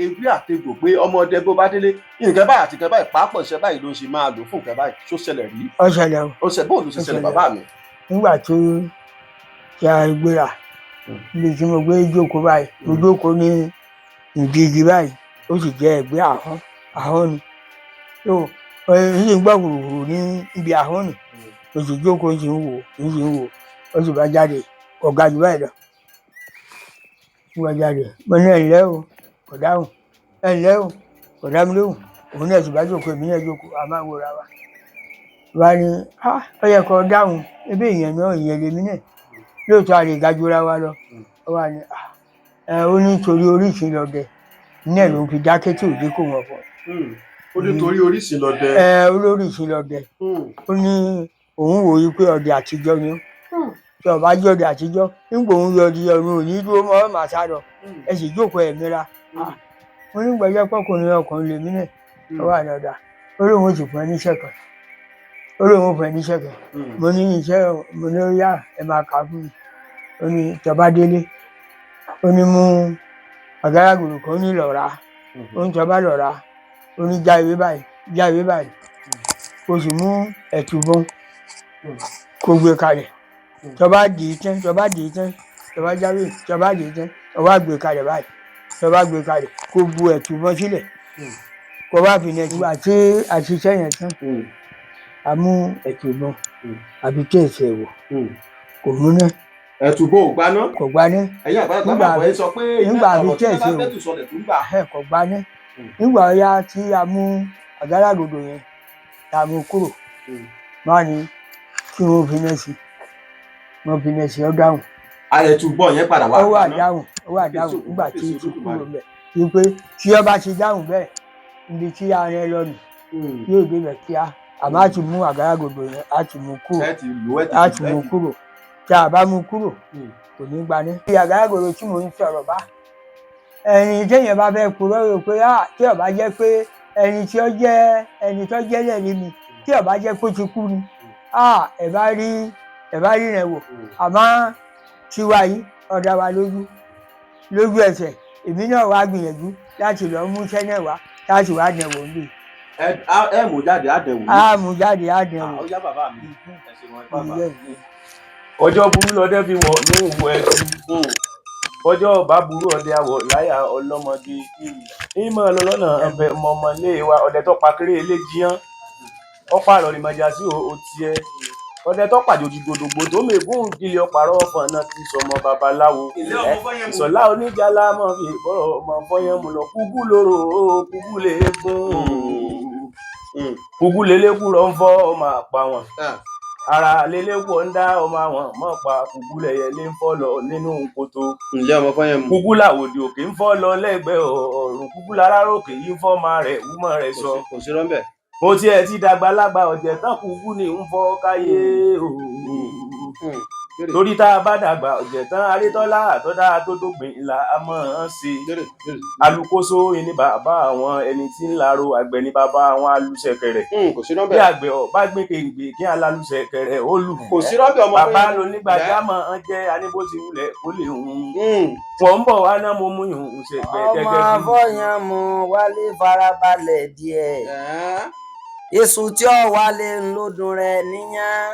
S1: ewé àtegbò pé ọmọdé bó bá délé nǹkan báyìí àti nǹkan báyìí pàápọ̀ iṣẹ́ báyìí ló ń ṣe máa lò fún nǹkan báyìí tó ṣẹlẹ̀ rí.
S4: ó ṣẹlẹ̀ o.
S1: ó ṣẹlẹ̀ bóòlù ṣe ṣẹlẹ̀ bàbá mi.
S4: nígbà tí a gbéra ibi tí mo gbé jókòó báyìí mo jókòó ní ìdíje báyìí ó sì jẹ́ ẹ̀gbẹ́ àhọ́n ni tó èyí ń gbọ́ wòrò ní ibi àhọ́n ni ó sì jókòó ó sì ń wò ó sì bá jáde ọ̀gá jù báyìí lọ ó bá jáde mo ní ẹ̀lẹ́ o kò dáhùn ẹ̀lẹ́ o kò dá mi lóhùn òun náà sì bá jókòó èmi náà jókòó a máa wòra wa wá ní ó yẹ kó dáhùn ebi ìyẹn náà ìyẹn lèmi náà lóòótọ́ a lè ga jura wa lọ ó wà ní ó ní torí oríṣi lọdẹ náà ló fi dákẹ́ tí òde kò wọ́n fọ́.
S1: ó ní torí oríṣi lọdẹ.
S4: olóríṣi lọdẹ ó ní òun wòye pé ọdẹ àtijọ́ ni ó tí ọba jẹ́ ọdẹ àtijọ́ nígbà òun yọ ọdẹ ọ̀run òní dúró mọ́ màá sá lọ ẹ sì jókòó ẹ̀ mìíràn mo ní gbọ́dọ̀ pọ́kùnrin ọkùnrin lèmi náà ó wà dáadáa ó lóun ó sì fún ẹ níṣẹ́ kan ó lóun ó fún ẹ níṣẹ́ kan mo ní iṣẹ́ mo ní ó yá ẹ máa kà á fún mi ó ní tọba délé ó ní mú àgádágodo kan ó ní lọ́ra ó ní tọba lọ́ra ó ní já ìwé báyìí kó sì mú ẹ̀tùbọ̀n kó gbé kalẹ̀ tọba dì í tán tọba jáwé tọba dì í tán tọba gbé kalẹ̀ báyìí tọba gbé kalẹ̀ kó bu ẹ̀tùbọ̀n sílẹ̀ kó bá fi ní ẹ̀tùbọ̀n àti àṣìṣe yẹn tán àmú ẹ̀tùbọ̀n àbí tí èsì ẹ̀wọ̀ kò múná.
S1: ẹ̀tùbọ̀n ò gbaná.
S4: kò gbaná.
S1: ẹ̀yin àgbàlagbà bọ̀ ẹ sọ pé
S4: nígbà àbí tí
S1: ọ̀rọ̀ tí
S4: èsì
S1: wọ́n bá fẹ́ tù sọlẹ̀ tó ń gbà.
S4: kò gbaná. nígbà ọ̀ya tí a mú àgádágodo yẹn tá a mú kúrò máa ní kí wọ́n fi náà sí wọ́n fi náà sí ọ dáhùn.
S1: ẹ̀tùbọ̀n yẹn padà wá.
S4: ó wà dáhùn nígbà tí ti kúrò bẹ̀ kí pé tí ọ bá ti dáhùn bẹ́ẹ̀ ibi tí a rẹ lọ́nù yóò débẹ̀ kíá àmọ́ a ti mú àgádágodo yẹn a ti mú kúrò tí a bá mú kúrò kò ní gbaná. bí àgádágodo tí mò ń sọ̀rọ̀ bá ẹni téèyàn bá fẹ́ kúrò rò pé tí ó bá jẹ́ pé ẹni tó jẹ́ lẹ́ni mi tí ó bá jẹ́ pé ó ti kú ni ẹ bá rí rẹ̀ wò àmọ́ tiwa yìí ọ̀dà wa lójú ẹsẹ̀ èmi náà wá gbìyànjú láti lọ mú iṣẹ́ náà wá láti wá dẹ̀wò nílé.
S1: ẹ mú jáde àdẹ̀wò.
S4: mú jáde àdẹ̀wò.
S1: ó yá bàbá mi ẹ ṣe wọn bàbá.
S3: ọjọ́ burú lọdẹ fi wọ̀ ní ìwọ ẹ̀sùn ọjọ́ ọba burú ọdẹ àwọ̀ láyà ọlọ́mọdé ìmọ̀ lọ́lọ́nà ọbẹ̀ mọ̀mọ́lé wa ọdẹ tó pa kéré ilé jíyàn ọ̀pá àrọ̀ ìmọ̀já sí òtí ẹ ọdẹ tó pàjòjì gbòdògbò tó mègún ìdílé ọ̀pàrọ̀ ọ̀fọ̀n náà ti sọmọ babaláwo ìsọ̀lá oníjàlá mọ̀ fi ìbọ̀rọ̀ ọmọ fọyín mu lọ kúkú lóró kúkú lè gún kúkú lélẹ́kùrọ̀ ń fọ́ ọmọ àpá wọn ara lélẹ́kùọ̀ ń dá ọmọ àwọn mọ̀ pa kúkú lẹ̀yẹ lé ń fọ́ lọ nínú kòtò kúkú làwòdì òkè ń fọ́ lọ lẹ́gbẹ̀ẹ́ ọ̀run kúkú láráròkè yìí ń fọ́ ọmọ rẹ̀ wúmọ̀ rẹ̀ sọ. mo tiẹ̀ ti dàgbà lágbà ọ̀jẹ̀ tán kúkú ní ń fọ́ káyé torí tá a bá dàgbà ọ̀jẹ̀ tán arétọ́lá àtọ́dá tó dógbìn ńlá a mọ̀ ọ́n ṣe alukoso ní bàbá àwọn ẹni tí ń laro àgbẹ̀ ní bàbá àwọn alùṣẹ̀kẹ̀rẹ̀ bí àgbẹ̀ ọ̀bá gbé kéǹgbè kí alálùṣẹ̀kẹ̀rẹ̀ ó lù bàbá lónígbàjámọ̀ ń jẹ́ aníbótiwulẹ̀ ó lè wọ́n ń bọ̀ wá náà mo mú ìhùn ṣẹ̀gbẹ́ gẹ́gẹ́ bí.
S2: ọmọ fọyín mu wálé farabalẹ̀ díẹ̀ èso tí ó wálé ńlọdún rẹ̀ níyàn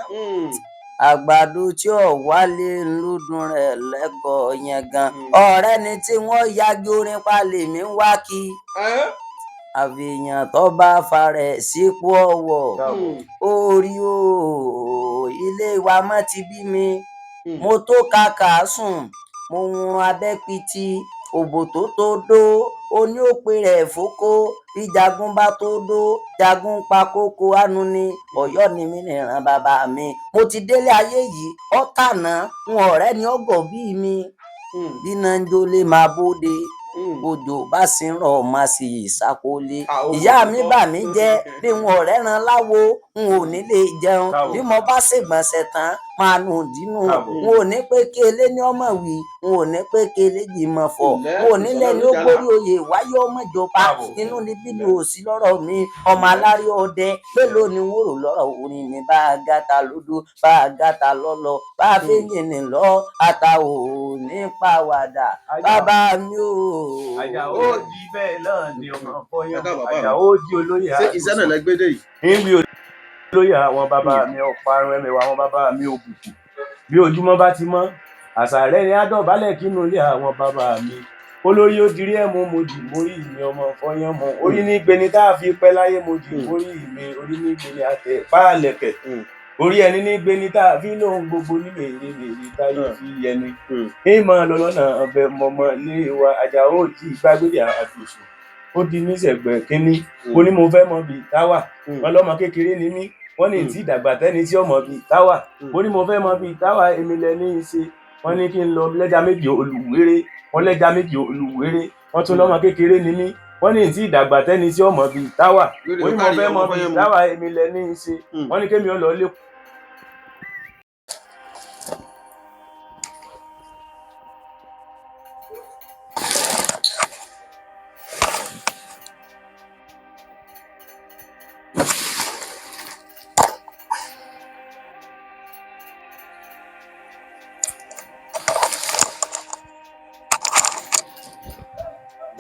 S2: àgbàdo tí ò wálé ńlọdún rẹ̀ lẹ́kọ̀ọ́ yẹn gan ọ̀rẹ́ ni tí wọ́n yagi orin palẹ̀ mi ń wá kí àfihàn tó bá farẹ̀ sípò ọ̀wọ̀ orí o ilé wa mọ́ ti bí mi mo tó kàkà sùn mo hun abẹ́pitì òbò tó dó oní òpè rẹ̀ fókó bí jagun bá tó dó jagun pa kókó àánú ni Ọ̀yọ́ ni mí nìran bàbá mi mo ti délé ayé yìí ọ̀tànà ń ọ̀rẹ́ ni ọgọ̀ bíi mi bí nanjo lè máa bóde òjò bá sì ń rọ̀ má sì ìsákólé ìyá mi bà mí jẹ́ bí n ọ̀rẹ́ ran láwo n ò ní lè jẹun bí mo bá ṣègbọ̀nsẹ̀ tán máa nù dínú n ò ní pé kí elé ní ọmọ wí n ò ní pé kí eléjì mọ fọ n ò ní lẹ́ni ó gbórí oyè wáyé ọmọ ìjọba inú níbí ni ò sí lọ́rọ̀ mi ọmọ alárí ọdẹ mélòó ni wọ́n rò lọ́rọ̀ orin mi bá a gàtà lódò bá a gàtà lọ́lọ́ bá a fẹ́yìn ní lọ ata ò ní pàwàdà bàbá mi ò.
S3: Àjàó di bẹ́ẹ̀ náà ni ọmọ fọyín Àjàó di olóyè
S1: ṣé iṣẹ́ náà lẹ́gbẹ́dẹ́ yìí.
S3: níbi olóyè àwọn bàbá mi ọ̀parun ẹ̀mẹ̀wà àwọn bàbá mi òbùkù bí ojúmọ́ bá ti mọ́ àṣàrẹ́ ni àdọ̀bálẹ̀ kínú ilé àwọn bàbá mi olórí ó dirí ẹ̀ mú mo dì mórí mi ọmọ fọyín mọ́ orí ní gbeni tá a fi pẹ́ láyé mo dì mórí mi orí ní gbeni àtẹ páàlẹ̀kẹ̀ orí ẹni ní gbeni tá a fi lóhun gbogbo nílé ìrèlè táyé fi yẹni ìmọ̀ lọ́lọ́nà ọbẹ̀ mọ́mọ́ ilé wa Àjàó di ìgbàgbére àtòsùn ó di níṣẹ̀gbẹ̀ kínní mo ní mo fẹ́ mọ bíi táwà wọn lọ́mọ kékeré ni mí wọ́n ní tí ìdàgbà tẹ́ni tí ọmọ bíi táwà mo ní mo fẹ́ mọ bíi táwà èmi lẹ́ni í ṣe wọ́n ní kí n lọ lẹ́jà méjì olùwéré wọ́n lẹ́jà méjì olùwéré wọ́n tún lọ́mọ kékeré ni mí wọ́n ní tí ìdàgbà tẹ́ni tí ọmọ bíi táwà mo ní mo fẹ́ mọ bíi táwà èmi lẹ́ni í ṣe wọ́n ní kémi ọ lọ lé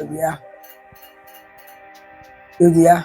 S4: òdìyà òdìyà.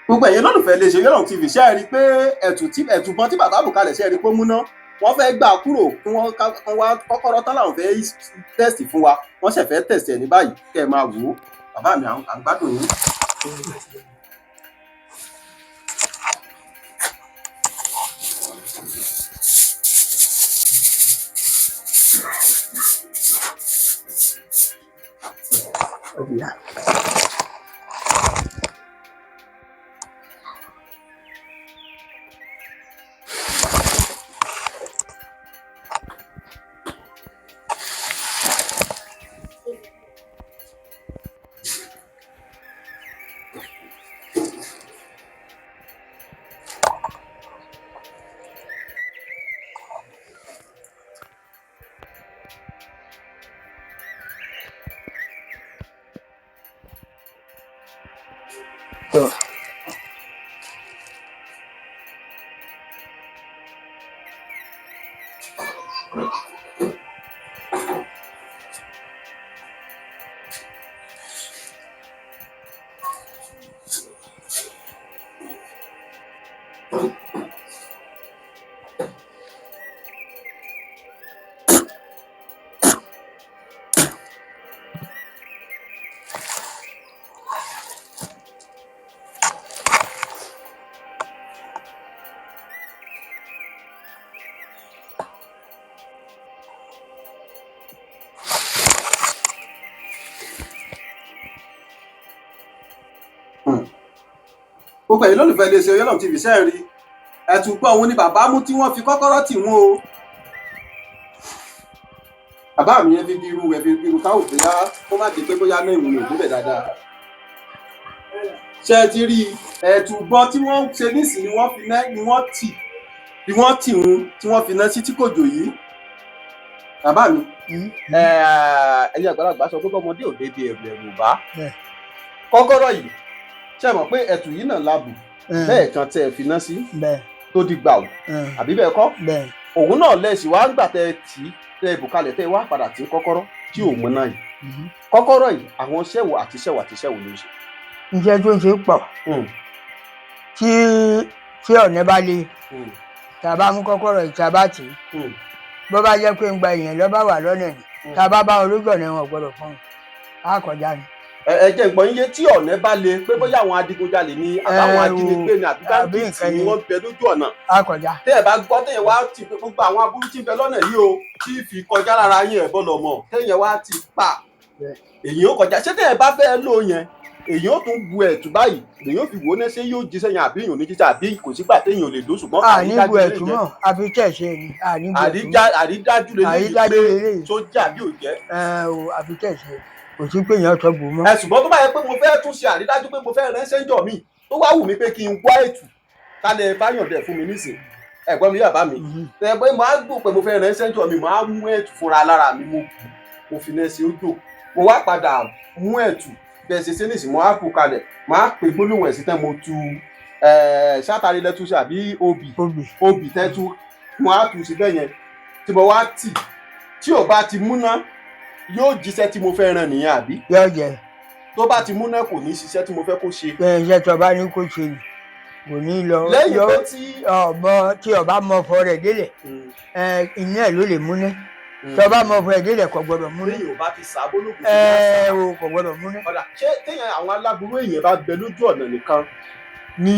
S1: gbogbo ẹ̀yin lólùfẹ́ iléeṣẹ́ Oyelon TV ṣe é rí i pé ẹ̀tùbọn tí bàbá bù kalẹ̀ ṣe é rí i pé ó múná wọ́n fẹ́ gbà kúrò kí wọ́n wá kọ́kọ́rọ́ tán làwọn fẹ́ tẹ̀sì fún wa wọ́n ṣẹ̀ fẹ́ tẹ̀sì ẹ̀ ní báyìí kẹ́ ẹ máa wò ó bàbá mi à ń gbádùn yín.
S4: òdìyà. Tuh.
S1: gbogbo ẹ̀yin lólùfẹ́ iléeṣẹ́ Oyelon TV ṣe é rí ẹ̀tùgbọ́n òun ni bàbá mú tí wọ́n fi kọ́kọ́rọ́ tì wọ́n o bàbá mi yẹn fi bí irú káwọ̀ pé yá kó má di pé bóyá náà ìwọ̀n ò débẹ̀ dáadáa ṣe é ti rí ẹ̀tùgbọ́n tí wọ́n ṣe nísìn ni wọ́n tì wọ́n tí wọ́n fi ná sí tí kò jò yìí bàbá mi ẹ̀yin àgbàlagbà sọ pé ọmọdé ò débi ẹ̀rù bá kọ́kọ́rọ́ yìí ṣe mọ̀ pé ẹ̀tù yìí náà láàbù bẹ́ẹ̀ kan tẹ́ ẹ fi ná sí tó di gbà ò àbí bẹ́ẹ̀ kọ́ òun náà lẹ́sìn wá gbà tẹ́ ẹ tì í tẹ́ ẹ bùkalẹ̀ tẹ́ ẹ wá padà tí kọ́kọ́rọ́ tí ò mọ náà yìí kọ́kọ́rọ́ yìí àwọn ṣẹ́wò àti ṣẹ́wò ló ń ṣe.
S4: iṣẹ́ tó ń ṣe pọ̀ tí ọ̀nà bá le tá a bá mú kọ́kọ́rọ́ yìí tá a bá tì í bó bá jẹ́ pé ń gba èèyàn lọ́ba wà lọ́nà ni tá a bá bá olójú ọ̀nà wọn gbọ́dọ̀ fún un á kọjá ni.
S1: ẹ jẹ́ ìgbọ̀n iye tí ọ̀nà bá le pé bóyá àwọn adigunjalè ni àbáwọn ajínigbé ni àbí báńkì ni wọ́n bẹ lójú ọ̀nà.
S4: á kọjá.
S1: tẹ́ ẹ bá gbọ́ tẹ́yẹ wá ti pé gbogbo àwọn aburú tí ń bẹ lọ́nà yìí o tí fi kọjá lára yín ẹ̀ bọ́lọ̀ mọ̀ tẹ́yẹ wá ti pa èyí ó kọjá ṣé tẹ́yẹ bá fẹ́ lò yẹn èyí ó tún bu ẹ̀tù báyìí èyí ó fi wò ó ní ṣé yóò jíṣẹ́ yẹn àbí èèyàn ò ní jíṣẹ́ àbí kò sígbà téèyàn ò lè lò ṣùgbọ́n
S4: àníbu ẹ̀tù mọ̀ àfi tẹ̀sẹ̀ ni
S1: àrídájú lè tó jà bí ò jẹ́.
S4: àfi tẹ̀sẹ̀ kò sí pé èèyàn tó bù mọ́.
S1: ṣùgbọ́n tó bá yẹ pé mo fẹ́ tún ṣe àrídájú pé mo fẹ́ ránṣẹ́ jọ mi tó wá wù mí pé kí n wá ètù kálẹ̀ báyọ̀dẹ̀ fún mi nísìn ẹ̀gbọ́n mi yàbá mi ẹ pé mo á gbọ́ pé mo fẹ́ ránṣẹ́ jọ mi mo á mú ètù fúnra lára mi mo fi nẹ́ẹ̀sì ó dò mo wá padà mú ètù bẹ́ẹ̀ ṣe nísìn mo á kú kalẹ̀ mo á pè gbólóhùn ẹ̀sìn tẹ́ mo tu ṣátàrí lẹ́túnṣe àbí obì tẹ́tú mo á tù sí bẹ́ẹ̀ yẹn tí mo wá tì tí ò bá ti múná yóò jíṣẹ́ tí mo fẹ́ ràn nìyẹn àbí.
S4: yóò jẹ.
S1: tó bá ti múná kò ní ṣiṣẹ́ tí mo fẹ́ kó ṣe.
S4: bẹ́ẹ̀ iṣẹ́ tó bá ní kó ṣe ni kò ní lọ.
S1: lẹ́yìn pé
S4: tí ọba mọ ọfọ rẹ̀ délẹ̀ iná ẹ̀ ló lè múná tí ọba mọ ọfọ rẹ̀ délẹ̀ kò gbọdọ̀ múná.
S1: lẹ́yìn ò bá ti sàbólógún sí i.
S4: o kò gbọdọ̀ múná.
S1: ọ̀dà ṣé téèyàn àwọn aláburú èèyàn bá bẹ lójú ọ̀nà nìkan ní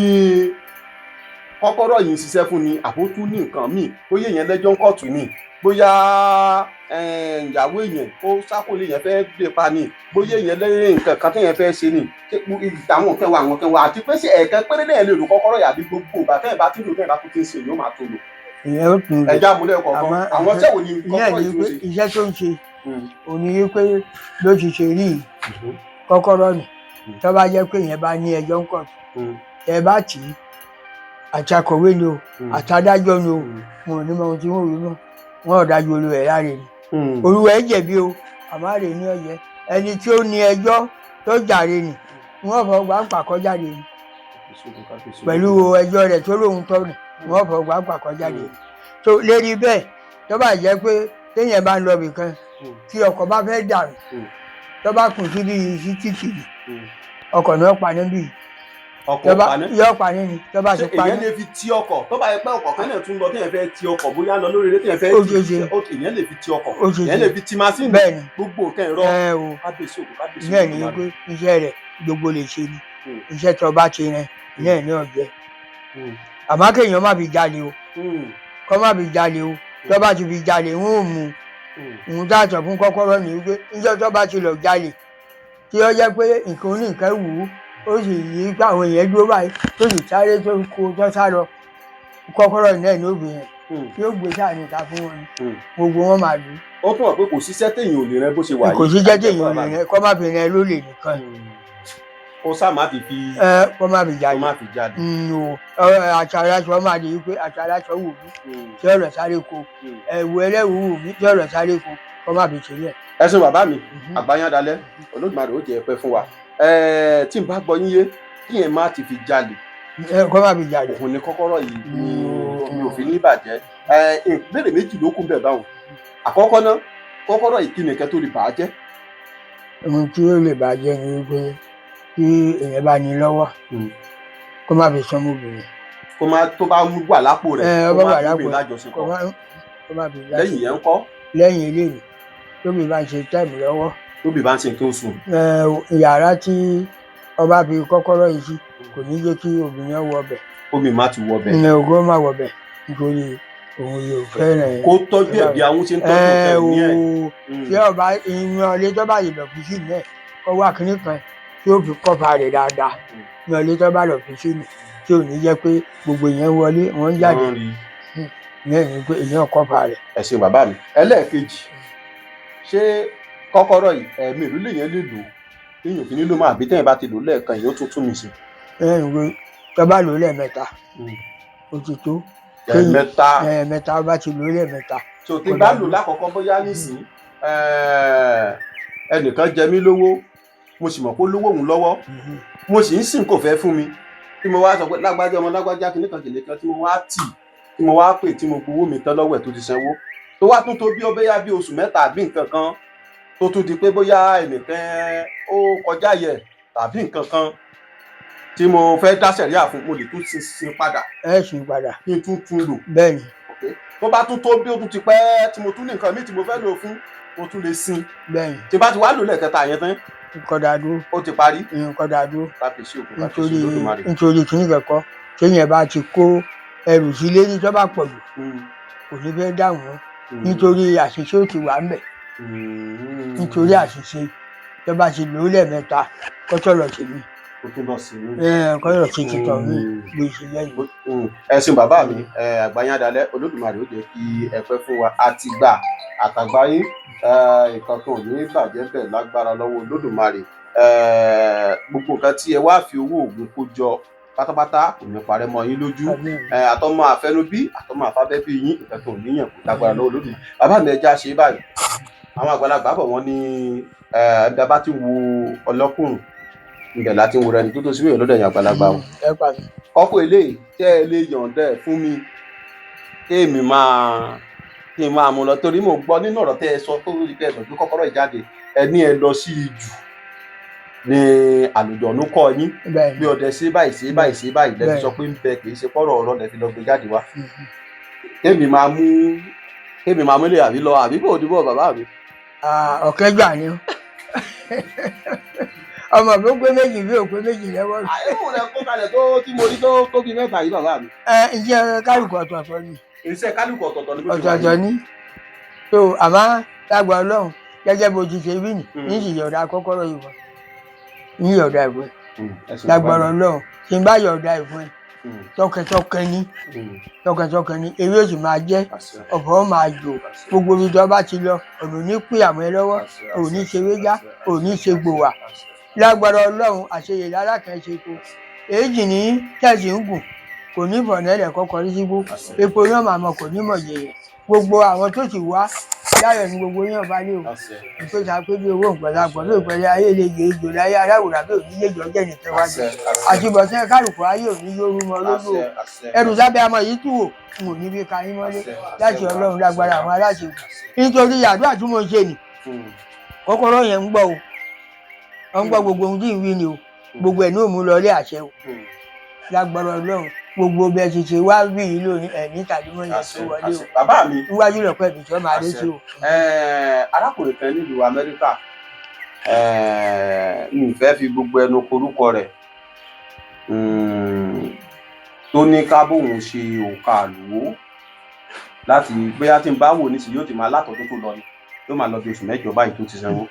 S1: kọ́kọ́rọ́ yìí ń ṣiṣẹ́ fún ni àbótú ní nǹkan míì bóyá èèyàn lẹ́jọ́ ń kọ̀tù ni bóyá ìyàwó èèyàn ó sákòlè yẹn fẹ́ gbé pa ni bóyá èèyàn lẹ́yìn nǹkan kan téèyàn fẹ́ ṣe ni àwọn kẹwàá àti pé ṣe ẹ̀ẹ̀kan péré náà lè lò kọ́kọ́rọ́ yàbí gbogbo ìgbà tẹ́yìn bá ti lò tẹ́yìn bá tó ti ń ṣe yóò máa tó lò.
S4: ìyẹn ó tún lò
S1: ẹja múlẹ̀ kọ̀ọ̀kan àwọn ṣẹ́wò ni kọ́kọ́rọ́ yìí tó ṣe.
S4: iṣẹ́ tó ń ṣe òní yí pé ló ti ṣe rí kọ́kọ́rọ́ nì tó bá jẹ́ pé ìyẹn bá ní ẹjọ́ ń kọ̀tù ẹ bá tì í àti akọ̀wé ni o àti adájọ́ ni o wọn ò ní mọ ohun tí wọ́n rí mọ́ wọn ò dájú olú ẹ̀ láre ni olúwa ẹ̀ jẹ̀bi o àmọ́ rè ní ọ̀yẹ́ ẹni tí ó ní ẹjọ́ tó jàre ni wọ́n fọ gbàǹpà kọjáde ni pẹ̀lú ẹjọ́ rẹ̀ tó lóun tọ́ ni wọ́n fọ gbàǹpà kọjáde ni tó lérí bẹ́ẹ̀ tó bá jẹ́ pé téèyàn bá ń lọ bìkan tí ọkọ̀ bá fẹ́ dàrú tó bá kùn síbi sí títì ọkọ̀ náà pa níbí yọ pa ní ni tó bá ti pa ní.
S1: èèyàn lè fi ti ọkọ̀ tó bá yẹ pé ọkọ̀ kan náà tún lọ téèyàn fẹ́ ti ọkọ̀ bóyá lọ lórí eré téèyàn fẹ́ ti èèyàn lè fi ti ọkọ̀ èèyàn lè fi ti máṣíìnì gbogbo nǹkan ẹ̀rọ kábíyèsí òkú kábíyèsí òkú.
S4: bẹ́ẹ̀ ni pé iṣẹ́ rẹ̀ gbogbo lè ṣe ni iṣẹ́ tó bá ti rìn iná ẹ̀ ní ọ̀jẹ́ àmọ́ kéèyàn má fi jalè o kọ́ má fi jalè o tó bá ti fi jalè ń ò mú un dáàtọ̀ fún kọ́kọ́rọ́ ní wípé níjọ́ tó bá ti lọ jalè tí ó jẹ́ pé nǹkan oníǹkan wù ú ó sì yí pé àwọn èèyàn dúró báyìí tó sì sáré tó kó tó sá lọ kọ́kọ́rọ́ náà ní obìnrin tí ó gbé sáà níta fún wọn gbogbo wọn máa lù ú.
S1: ó tún wà pé kò síṣẹ́ téèyàn ò lè rẹ bó ṣe wà yìí.
S4: kò síṣẹ́ téèyàn ò lè rẹ kọ́ má fi rẹ lólè nìkan.
S1: kó sá má fi fi.
S4: kọ́ má fi jáde.
S1: kó má fi jáde.
S4: àṣà aláṣọ máa di wípé àṣà aláṣọ wù mí tí ọ̀rọ̀ sáré ko ẹ̀wù ẹlẹ́wù wù mí tí ọ̀rọ̀ sáré ko kọ́ má fi ṣe yẹ.
S1: ẹ ṣeun bàbá mi àgbáyándalẹ̀ Olódùmarè ó jẹ́ ẹ pẹ́ fún wa tí n bá gbọ́ yín yé kí yẹn má ti fi jalè.
S4: kọ́ má fi jalè.
S1: òun ni kọ́kọ́rọ́ yìí mi ò fi ní bàjẹ́. ìbéèrè méjì ló kún bẹ́ẹ̀ báwọn. àkọ́kọ́ náà kọ́kọ́rọ́ yìí kí nìkan tó lè bà á jẹ́.
S4: ohun tí ó lè bà á jẹ́ ni wípé tí èèyàn bá ní lọ́wọ́ kó má fi sọmọ obìnrin.
S1: kó má tó bá wà lápò rẹ̀ kó má fi mi lájọṣepọ̀.
S4: kó má fi lájọṣepọ̀.
S1: lẹ́yìn yẹn ń kọ́.
S4: lẹ́yìn eléyìí tóbi bá ń ṣe táìmù lọ́wọ́.
S1: tóbi bá ń ṣe nǹkan oṣù.
S4: yàrá tí ọba fi kọ́kọ́rọ́ yìí sí kò ní jẹ́ kí obìnrin wọ ọbẹ̀.
S1: omi má ti wọ ọbẹ̀.
S4: ìyẹn ògbó má wọ ọbẹ̀ nítorí òun yóò fẹ́ràn ẹ̀.
S1: kó tọ́jú ẹ̀ bí àwọn ṣe ń tọ́jú ẹ̀ ní ẹ̀.
S4: tí ọba ìyan ilé tó bá yìí lọ fi sí náà kọ́ wá kínní kan tí ó fi kọ́fà rẹ̀ dáadáa ìyan ilé tó bá lọ fi sí ni tí ò ní jẹ́ pé gbogbo ìyẹn wọlé wọ́n jáde ìyẹn ní pé ìyẹn kọ́fà rẹ̀.
S1: ẹ ṣé bàbá mi ẹlẹ́ẹ̀kejì ṣé kọ́kọ́rọ́ yìí ẹ̀mí ìlú lèyẹn lè lò téèyàn fi nílò máa bí téèyàn bá ti lò lẹ́ẹ̀kan yìí ó tún tún mi sí.
S4: ìwé tó bá lò lẹ́ẹ̀mẹ́ta ó ti tó. ẹ̀ẹ̀mẹ́ta bá ti lò lẹ́ẹ̀mẹ́ta.
S1: tó ti bá lò lákọ̀ọ́kọ́ bóyá nísìnyí ẹnìkan jẹ mí lówó mo sì mọ̀ pé lówó òun lọ́wọ́ mo sì ń sìn kò fẹ́ fún mi tí mo wá sọ pé lágbájá ọmọ lágbájá kìnìkan tí mo wá tì tí mo wá pè tí mo gbowó mi tán lọ́wọ́ ẹ̀ tó ti sanwó tó wá tún tó bí ó bóyá bí oṣù mẹ́ta àbí nǹkan kan tó tún di pé bóyá ẹnìkan ó kọjá yẹ tàbí nǹkan kan tí mo fẹ́ dá sẹ̀ríà fún mo lè tún sin padà.
S4: ẹ sin padà.
S1: kí n tún lò.
S4: bẹ́ẹ̀ni.
S1: tó bá tún tó bí ó tún ti pẹ́ tí mo tún ní nǹkan míì tí mo fẹ́ lò fún mo tún lè sin.
S4: bẹ́ẹ̀ni.
S1: tí bá ti wá lò lẹ́ẹ̀kẹta yẹn tán.
S4: kọ́dà dúró.
S1: ó ti parí.
S4: kọ́dà dúró.
S1: káfíńsì òkú káfíńsì Olódùmarè.
S4: nítorí kìíní kẹ̀kọ́ téèyàn bá ti kó ẹrù sílé ní tó bá pọ̀ jù kò ní fẹ́ dáhùn nítorí àṣìṣe ó ti wà ń bẹ̀. nítorí àṣìṣe tó bá ti lò ó lẹ́ẹ̀mẹ́ta kó tó lọ sí mi.
S1: kó tó lọ sí mi.
S4: kó lọ sí títọ̀ mi lè ṣe lẹ́yìn.
S1: ẹ̀sìn bàbá mi Àgbáyándalẹ̀ Olódùmarè ó jẹ́ kí ẹ pẹ́ fún wa àtìgbà àtàgbáyé nǹkan kan ò ní bàjẹ́ bẹ̀ lágbára lọ́wọ́ Olódùmarè gbogbo nǹkan tí ẹ wá fi owó oògùn kó jọ pátápátá kò ní parẹ́ mọ́ yín lójú àtọmọ àfẹnubí àtọmọ àfábẹ́bí yín nǹkan tó níyàn kó lágbára lọ́wọ́ Olódùmarè bàbá mi ẹja ṣe báyìí àwọn àgbàlagbà bọ̀ wọ́n ní ẹ̀dá bá ti wo ọlọ́kùnrin ibẹ̀ láti wo rẹni tó tó síbẹ̀ lọ́dọ̀ ẹ̀yìn àgbàlagbà o ọkọ̀ eléyìí tẹ́ ẹ lè yọ̀ǹda ẹ̀ fún mi kí n máa mú lọ torí mo gbọ́ nínú ọ̀rọ̀ tẹ́ ẹ sọ tó rí bẹ́ẹ̀ lọ́dún kọ́kọ́rọ́ ìjáde ẹ ní ẹ lọ sí ìjù ní àlùjọ̀nú kọ́ yín bí ọdẹ ṣe báyìí lẹ́fi sọ pé ń bẹ kì í ṣe pọ́rọ̀ ọ̀rọ̀ lẹ́fi lọ gbé jáde wá kémi máa mú ilé àbí lọ àbí bò dìbò bàbá mi.
S4: ọ̀kẹ́gbà ni ọmọ mi ó gbé méjì bí òpé méjì lẹ́wọ́ rẹ̀.
S1: àyẹ̀wò rẹ̀ kó kalẹ̀ tó tí mo rí tó tóbi mẹ́ta yìí bàbá mi.
S4: iṣẹ́ kálukú ọ̀tọ̀ọ̀tọ̀ ni.
S1: iṣẹ́ kálukú ọ̀tọ̀ọ̀tọ̀ ni.
S4: ọ̀tọ̀ọ̀tọ̀ ni tó àmọ́ lágbà Ọlọ́run gẹ́gẹ́ bó ti ṣe wí ní ìyọ̀dà kọ́kọ́rọ́ ìwọ̀n ní ìyọ̀dà ìwọ̀n lágbà Ọlọ́run tí n bá yọ̀dà ìwọ̀n tọkẹtọkẹ ní ewé òsì máa jẹ ọ̀fọ̀ máa jò gbogbo ibi tó bá ti lọ ọ̀nà ní pín àmọ́ ẹ lọ́wọ́ òní ṣe wéjá òní ṣe gbòwà lágbára Ọlọ́run àṣeyè lálákẹ́ ṣe kó èjì ní tẹ̀sí ń gùn kò ní bọ̀nẹ́lẹ̀ kọ́kọ́ rí sígbó epo náà màmá kò ní mọ̀ jẹ̀yẹ̀ gbogbo àwọn tó ti wá láyọ̀ ní gbogbo yàn bá lé o ìpèsè àpéjọ owó ìpẹ̀lápọ̀ ló ìpẹ̀lẹ̀ ayé lè yé ejò láyé aráwòrán bí òní yéjọ jẹ́ nìkan wájú àtibọ̀tán kálukú ayé òní yóò mọ lójú o ẹrù sábẹ́ amọ̀ yìí tù wò n ò níbi ka yín mọ́lé láti ọlọ́run lágbára àwọn aláṣẹ nítorí àdúrà tí mo ń ṣe nì kọ́kọ́rọ́ yẹn ń gbọ́ o wọ́n ń gbọ́ gbogbo ohun tí ń wí ni o gbogbo ẹ̀ ní òun lọ ilé àṣẹ o lágbára ọlọ́run gbogbo bẹ́ẹ̀ ti ṣe wá rí yìí lónìí ẹ̀ní tàbí mọ́ yẹn tó wọlé o
S1: bàbá mi
S4: níwájú lọ́pọ̀ ẹ̀bí tí wọ́n máa dé sí o.
S1: arákùnrin kan nílùú Amẹ́ríkà mi ò fẹ́ fi gbogbo ẹnu korúkọ rẹ̀ tó ní ká bóun ṣe òǹkà àlùwò láti bóyá tí n bá wò nísìnyí yóò ti máa látọ̀dún tó lọ ni yóò máa lọ bí oṣù mẹ́jọ báyìí tó ti sanwó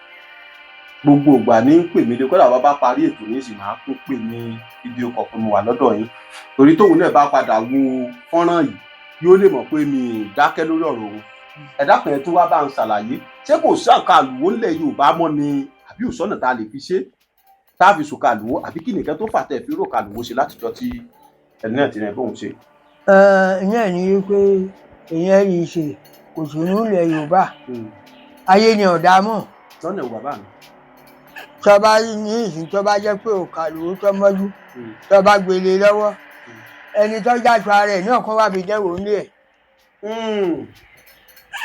S1: gbogbo ìgbà ní ń pè mí lé kódà bá parí ètò ní ìsìn máa tún pè ní fídíò kọ̀ pé mo wà lọ́dọ̀ yín torí tóun náà bá padà wo fọ́nrán yìí yóò lè mọ̀ pé mi ì dákẹ́ lórí ọ̀rọ̀ òun ẹ̀dá kan yẹn tó wá bá ń ṣàlàyé ṣé kò sàǹkà àlùwò ńlẹ̀ Yorùbá mọ́ ni àbí òṣọ́nà tá a lè fi ṣe tá a fi sùn kàlùwò àbí kí nìkan tó fà tẹ̀ fi rò kàlùwò ṣe látijọ́ tí ẹni náà ti rẹ̀ bóun ṣe.
S4: ìyẹn ni pé ìyẹn rí i ṣe kò sí nílẹ̀ Yorùbá ayé ni ọ̀dà mọ̀
S1: lọ́nà ìwà bá mi.
S4: tọba ní ìsìn tó bá jẹ́ pé òkà lòó tó mọ́jú tó bá gbélé lọ́wọ́ ẹni tó jáṣọ ara ẹ̀ náà kó wá fi dẹ́wò ní ẹ̀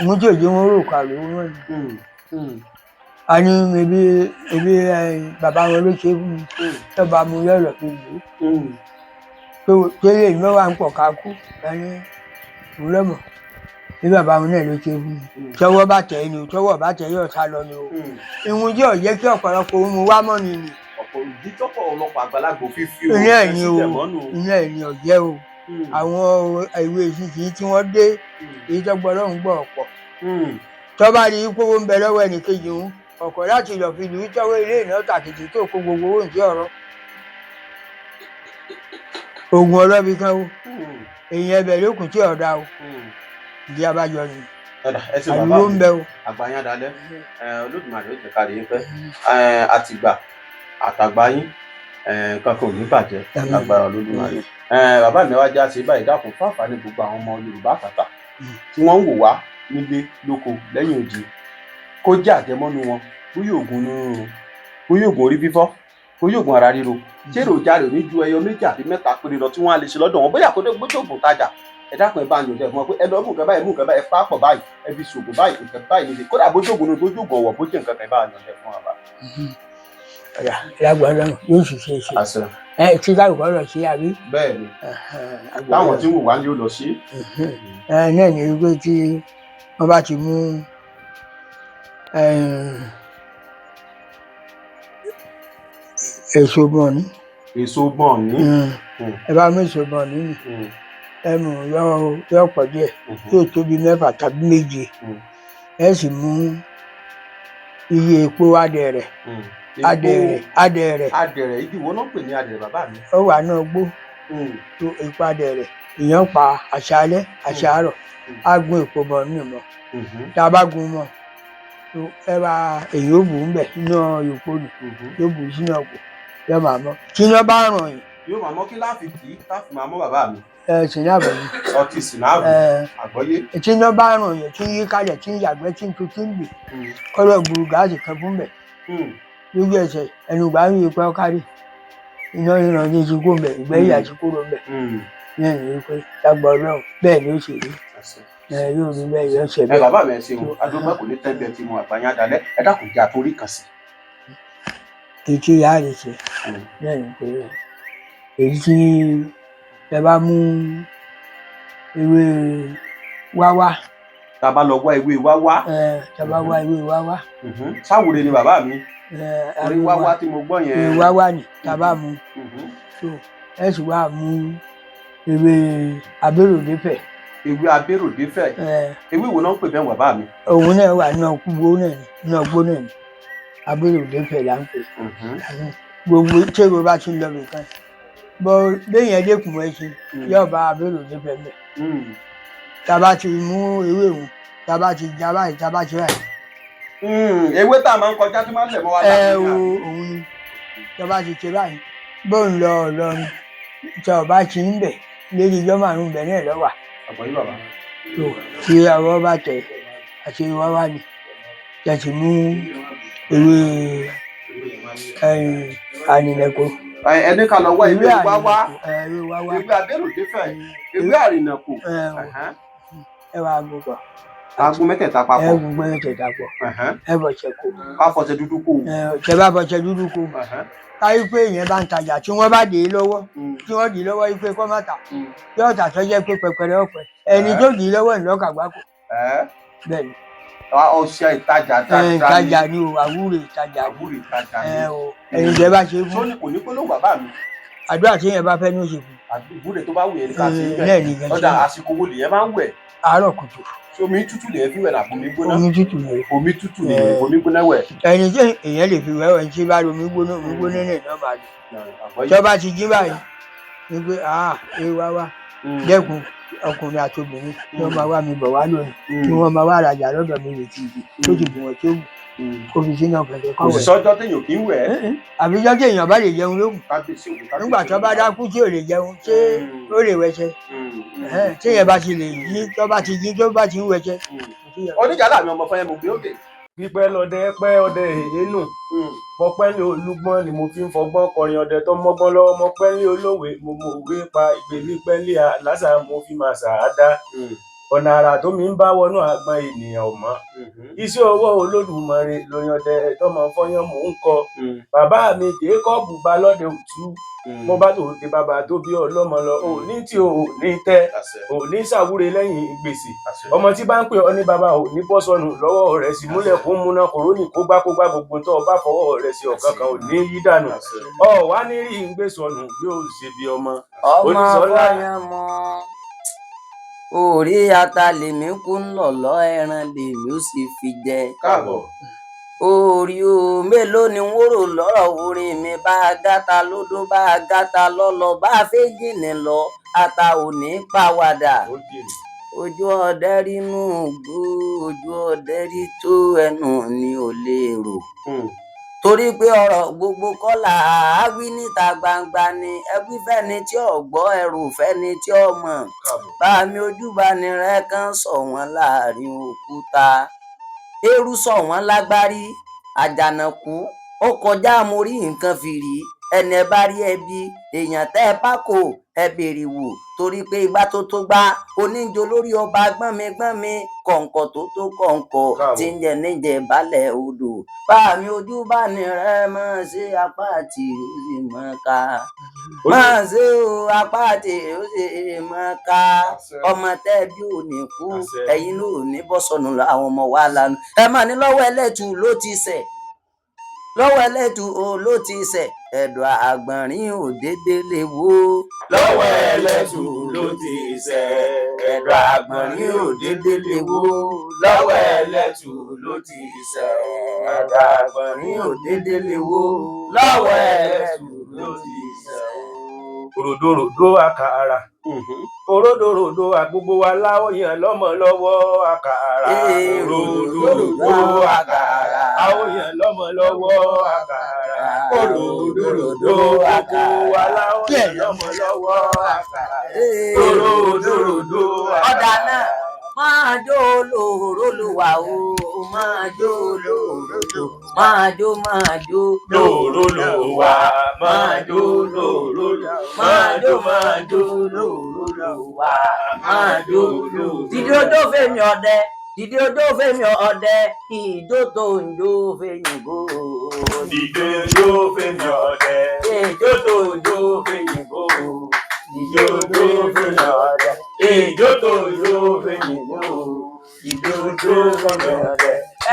S4: mú tí òjò wọn rò kà lòó wọn ni a ní ebi bàbá wọn ló ṣe fún mi tó bá mu lọ́rọ̀ fi lò ó tó lè mẹ́wàá ń pọ̀ ká kú ẹni òun lọ́mọ̀ bí bàbá wọn náà ló ṣe fún mi tọwọ́ bá tẹ̀ ni o tọwọ́ bá tẹ̀ yóò sá lọ ni o ìwọ̀n jẹ́ ọ̀jẹ́ kí ọ̀pọ̀lọpọ̀ ohun wá mọ́ ni ni.
S1: ọ̀pọ̀ ìdí tọ́pọ̀ ọlọ́pàá àgbàlagbò fífi
S4: o ìyẹn ẹ̀yìn o ìyẹn ẹ̀yìn ọ̀jẹ́ o àwọn ìwé ìsìnkì tí wọ́n dé èyí tó gbọ́ lọ́hùn gbọ́ ọ̀pọ̀ tọ́ba rí kówó ń bẹ lọ́wọ́ ẹnìkejì òun ọ̀kọ̀ láti lọ fi lù ú tọ́wọ́ ilé ìnáwó tàkìtì tó kó gbogbo owó ìdí ọ̀rọ̀ oògùn ọlọ́bì kan o èèyàn ẹbẹ̀ lókùn tí ọ̀dà o ìdí abájọ ni àlùwò ń bẹ o.
S1: àgbáyé adalẹ Olódùmarè ó jẹ ká lè fẹ àtìgbà àtàgbà yín kankan ò ní bàjẹ́ lágbára Olódùmarè. bàbá mi wá já sí báyìí dákun fún àǹfààní gbogbo àwọn ọmọ Yorùbá àtàtà tí wọ́n ń wò wá nílé lóko lẹ́yìn odi kó jẹ́ àjẹmọ́nú wọn bóyá oògùn onírúurú bóyá oògùn orí fífọ́ bóyá oògùn ara ríro tí èròjà rẹ̀ ní ju ẹyọ méjì àbí mẹ́ta péré lọ tí wọ́n á lè ṣe lọ́dọ̀ wọn bóyá kó dé gbójú oògùn tajà ẹ dákun ẹ bá ń yọjọ ẹ fún wọn pé ẹ lọ mú nǹkan báyìí mú nǹkan báyìí ẹ pápọ̀ báyìí ẹ fi ṣògùn báyìí nǹkan báyìí níbi kódà bójú oògùn ní bójú oògùn ọ̀wọ̀ bójú nǹkan kan ẹ bá ń yọjọ fún wa bá.
S4: lágbára náà yóò ṣiṣẹ́ ṣe tí kálukọ́ lọ sí àbí.
S1: bẹ́ẹ̀ni táwọn tí ń wò wá ní ó lọ sí.
S4: náà ní wípé tí wọ́n bá ti mú èso bọ̀ọ̀nì.
S1: èso bọ̀ọ̀nì.
S4: ẹ bá mú èso bọ̀ọ̀nì nì ẹ mú yọ pọ̀ díẹ̀ yóò tóbi 6 tàbí 7 ẹ sì mú iye epo adẹ̀rẹ̀
S1: adẹ̀rẹ̀ ibi wo náà pè ní adẹ̀rẹ̀ bàbá mi.
S4: ó wà náà gbó tó epo adẹ̀rẹ̀ èèyàn pa àṣálẹ́ àṣàárọ̀ á gún epo bọ̀ọ̀nì mọ́ tá a bá gún mọ́ ẹ bá èyí ó bù ú bẹ̀ iná yòókù nù yóò bù ú sínú ọ̀pọ̀ yóò máa mọ́ tí iná bá ràn yìí.
S1: yóò máa mọ́ kí láàfin kì í láàfin máa mọ́ bàbá mi.
S4: sinabu ni.
S1: ọtí sinabu àgbọ́yé.
S4: tí iná bá ràn yìí tí ń yí kalẹ̀ tí ń yàgbẹ́ tí ń tu tí ń bì kọ́lọ̀ gbùrù gáàsì kan fún bẹ̀ lójú ẹsẹ̀ ẹnu gbà ń yí pẹ́ kárí iná ìràn ní ti kó mbẹ̀ ìgbẹ́ ìyá ti kúrò mbẹ̀ ní ẹ̀yìn pé lágbà Ọlọ́run bẹ́ẹ̀ ni ó ṣe rí yóò rí bẹ́ẹ̀ yóò ṣe bẹ́ẹ̀.
S1: bàbá mi ẹ ṣeun adúgbò kò ní tẹ́gbẹ́ tí mo àgbáyé adalẹ́ ẹ dákun jẹ́ àtúrí kan sí.
S4: kìkì ìyá rẹ̀ ṣe lẹ́yìn pé èyí tí ẹ bá mú ewé wáwá.
S1: tá a bá lọ wá ewé wáwá.
S4: tá a bá wá ewé wáwá.
S1: sáwùrẹ́ ni bàbá mi orí wáwá tí mo gbọ́ yẹn.
S4: ewé wáwá ni tá a bá mú ẹ sì wá mú ewé abéròdépẹ̀.
S1: ewé abéròdépẹ̀ ewé wo náà ń pè bẹ́ẹ̀ bàbá mi.
S4: òun náà wà náà gbó náà ni náà gbó náà ni abéròdépẹ̀ là ń pè. gbogbo tèrò bá ti lọ nìkan bọ béèyàn dẹkùn ẹṣin yóò bá abéròdépẹ̀ bẹ̀. tá a bá ti mú ewé òun tá a bá ti já báyìí tá a bá ti rà yìí.
S1: ewé tá a máa ń kọjá tí máa ń lẹ̀ mọ́ wa láti
S4: òun ni tá a bá ti ṣe báyìí bóun lọ Ìlọrin tí ọba ti ń bẹ̀ lérí ijọ́ márùn-ún bẹ̀ náà lọ́wà
S1: àgbọ̀yé bàbá.
S4: tó tí àwọ̀ bá tẹ̀ àti ìwà wà ní tẹ̀sí mú ewé ànìlẹ̀kọ.
S1: ẹni ká lọ wá ewé wáwá
S4: ewé
S1: ewé abẹ́rùdífẹ̀ ewé àrìnàkò.
S4: ẹ wá gbogbo
S1: aago mẹ́tẹ̀ẹ̀ta papọ̀.
S4: ẹ gbogbo mẹ́tẹ̀ẹ̀ta pọ̀ ẹ bọ̀ṣẹ̀ kó.
S1: ká fọṣẹ dúdú kó.
S4: tẹ bá bọ̀ṣẹ̀ dúdú kó káyí pé èèyàn bá ń tajà tí wọ́n bá dé lọ́wọ́ tí wọ́n dì í lọ́wọ́ yí pé kọ́ má tà yóò tà tó jẹ́ pé pẹpẹrẹ ọ̀pẹ ẹni tó dì í lọ́wọ́ ìlọ́kà gbáko. bẹ́ẹ̀ ni
S1: ọṣẹ ìtajà dáadáa
S4: ìtajà ni o àwúrè ìtajà
S1: àwúrè ìtajà ni
S4: o ẹ̀yin jẹ́ bá ṣe fún.
S1: sóní kò ní pé ló bàbá mi.
S4: àdúrà tí yẹn bá fẹ́ ní oṣù fún.
S1: ìwúre tó bá wù yẹn ní ká ṣe bẹ́ẹ̀ ọ̀dà àsìkò wo lèyẹn máa ń wẹ̀.
S4: àárọ̀ kùtù.
S1: omi tútù lèyẹn fi wẹ̀ là omi gbóná.
S4: omi tútù lè.
S1: omi tútù lè omi gbóná wẹ̀.
S4: ẹni tí èèyàn lè fi wẹ̀ ẹni tí bá omi gbóná náà náà máa lò. tí wọ́n bá ti jí báyìí ni pé ẹ wá dẹ́kun ọkùnrin àti obìnrin tí wọ́n máa wá mi bọ̀ wá lónìí tí wọ́n máa wá rajà lọ́dọ̀ mi retí ibi tó ti bù wọ́n tó wù kó fi sínú ọ̀pẹ̀lẹ̀ kọ́ wẹ̀.
S1: òṣìṣọ́jọ́ téèyàn kì í wẹ̀.
S4: àbíjọ́ téèyàn bá lè jẹun lóhùn nígbà tó bá dákú tí ò lè jẹun ṣé ó lè wẹṣẹ téèyàn bá ti lè jí tó bá ti ń wẹṣẹ.
S1: oníjàlá mi ọmọ fẹyẹ mo gbé òkè.
S3: pípẹ́ lọ́dẹ pẹ́ ọdẹ èénú mọpẹ́ ní olúgbọ́n ni mo fi ń fọgbọ́n kọrin ọdẹ tó mọ́gbọ́n lọ́wọ́ mọpẹ́ ní olówe mo mọ òwe pa ìgbèlí pẹ́lí àlásà mo fi máa ṣàádá ọ̀nà àrà tó mi ń bá wọnú àgbọn ènìyàn ọ̀mọ́ iṣẹ́ ọwọ́ Olódùmarè lóyún ọdẹ tọmọ fọyán mò ń kọ bàbá mi Jákọ́bù bá lọ́dẹ òtú mo bá tòde bàbá tó bí ọlọ́mọ lọ òní tí ò ní tẹ òní ṣàwúre lẹ́yìn gbèsè ọmọ tí bá ń pè ọ ní bàbá òní bọ́ sọnù lọ́wọ́ rẹ̀ sì múlẹ̀ kó múná kòrónì kó gbá gbogbo tó bá fọwọ́ rẹ̀ sí ọ̀kan kan òní yí dànù ọ wá ní rí ń gbé sọnù bí ó ṣe bí ọmọ
S2: fọyán mọ orí ata lèmi kú ń lọ̀lọ́ ẹran lèmi ó sì fi jẹ.
S1: káàbọ̀.
S2: orí o mélòó ni wọ́n rò lọ́rọ̀ orin mi bá a gáta lódó bá a gáta lọ́lọ́ bá a fẹ́ jìnnà lọ ata ò ní pàwàdà. ojú ọdẹ rínú gbó ojú ọdẹ rí tó ẹnu ni ò lè rò. torí pé ọ̀rọ̀ gbogbo kọ́là á wí níta gbangba ni ẹbí fẹ́ni tí ò gbọ́ ẹrù fẹ́ni tí ò mọ̀ bá mi ojúbanirẹ kan sọ wọ́n láàrin òkúta eérú sọ wọ́n lágbárí àjànàkú ó kọjá mo rí nǹkan fìrí ẹni ẹ bá rí ẹbí èèyàn tẹ́ ẹ bá kò ẹ béèrè wò torí pé igbá tó tó gbá oníjó lórí ọba gbọ́nmi kọ̀ǹkọ̀ tó tó kọ̀ǹkọ̀ tí ń jẹ níjẹ balẹ̀ odò bá mi ojúbanirẹ máa ṣe apá àti ó sì máa ká máa ṣe o apá àti ó sì máa ká ọmọ tẹ́ bí ò ní kú ẹ̀yin ló ní bọ́ sọnù àwọn ọmọ wa lanu ẹ máa ní lọ́wọ́ ẹlẹ́tù ló ti ṣẹ̀ lọ́wọ́ ẹlẹ́tù ló ti ṣẹ̀ ẹ̀dọ̀ àgbọ̀nrín ò dédé lè wó.
S3: lọ́wọ́ ẹlẹ́tù ló ti ṣẹ̀ ẹ̀dọ̀ àgbọ̀nrín ò dédé lè wó. lọ́wọ́ ẹlẹ́tù ló ti ṣẹ̀ ẹ̀dọ̀ àgbọ̀nrín ò dédé lè wó. lọ́wọ́ ẹlẹ́tù ló ti ṣẹ̀ òròdòròdò àkàrà òròdòròdò àgbogbo wa láwọ yẹn lọ́mọ lọ́wọ́ àkàrà òròdòròdò àkàrà àwọn yẹn lọ́mọ lọ́wọ́ àkàrà òròdòròdò àgbogbo wa láwọ yẹn lọ́mọ lọ́wọ́ àkàrà òròdòròdò àkàrà.
S2: ọ̀dà náà máa jó lòró lùwà o máa jó lòró máa jó
S3: lòró lùwà máa jó lòró
S2: máa jó lòró lùwà máa jó lòró. dídí odó fèmí ọdẹ dídí odó fèmí ọdẹ ìjó tó ń jó fèmí bò.
S3: dídí odó fèmí ọdẹ ìjó tó ń jó fèmí bò. ìjó tó fèmí ọdẹ ìjó tó ń jó fèmí bò. ìjó tó fèmí ọdẹ.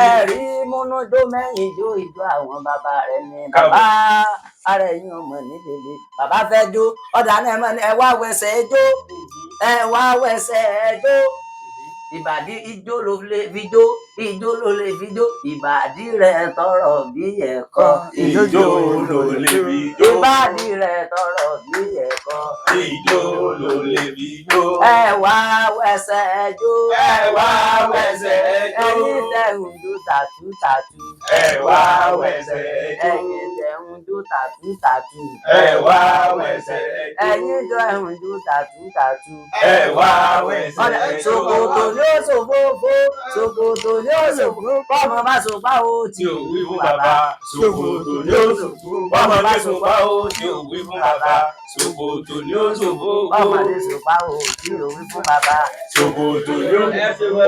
S2: ẹ̀rí múnújó mẹ́yìn jó ìjó àwọn bàbá rẹ̀ ni bàbá ara ẹ̀yìn ọmọ nídèlé bàbá fẹ́ jó ọ̀dà náà ẹ wá wẹsẹ̀ jó ẹ wá wẹsẹ̀ jó ìbàdí ijó ló lè fi jó ijó ló lè fi jó ìbàdí rẹ̀ tọrọ bí ẹ̀kọ
S3: ijó ló lè fi jó
S2: ìbàdí rẹ̀ tọrọ bí ẹ̀kọ
S3: ijó ló lè fi jó
S2: ẹ wá wẹsẹ̀ jó
S3: ẹ wá wẹsẹ̀ jó
S2: ẹ̀yin tẹ̀ ń jó tàtú tàtú
S3: ẹ wá wẹsẹ̀ jó
S2: ẹ̀yin tẹ̀ ń jó tàtú tàtú
S3: ẹ wá wẹsẹ̀ jó
S2: ẹ̀yin tẹ̀ ń jó tàtú tàtú
S3: ẹ wá wẹsẹ̀ jó
S2: ṣòkòtò ní ó ṣòfófó ṣòkòtò ní ó ṣòfófó ọmọ bá ṣòfá o
S3: tí ò wí fún bàbá ṣòkòtò ní ó ṣòfò ọmọ bá ṣòfò ó tí ò wí fún bàbá ṣòkòtò ní ó ṣòfò
S2: ọmọdé ṣòfá o tí ò wí fún bàbá
S3: ṣòkòtò ní ó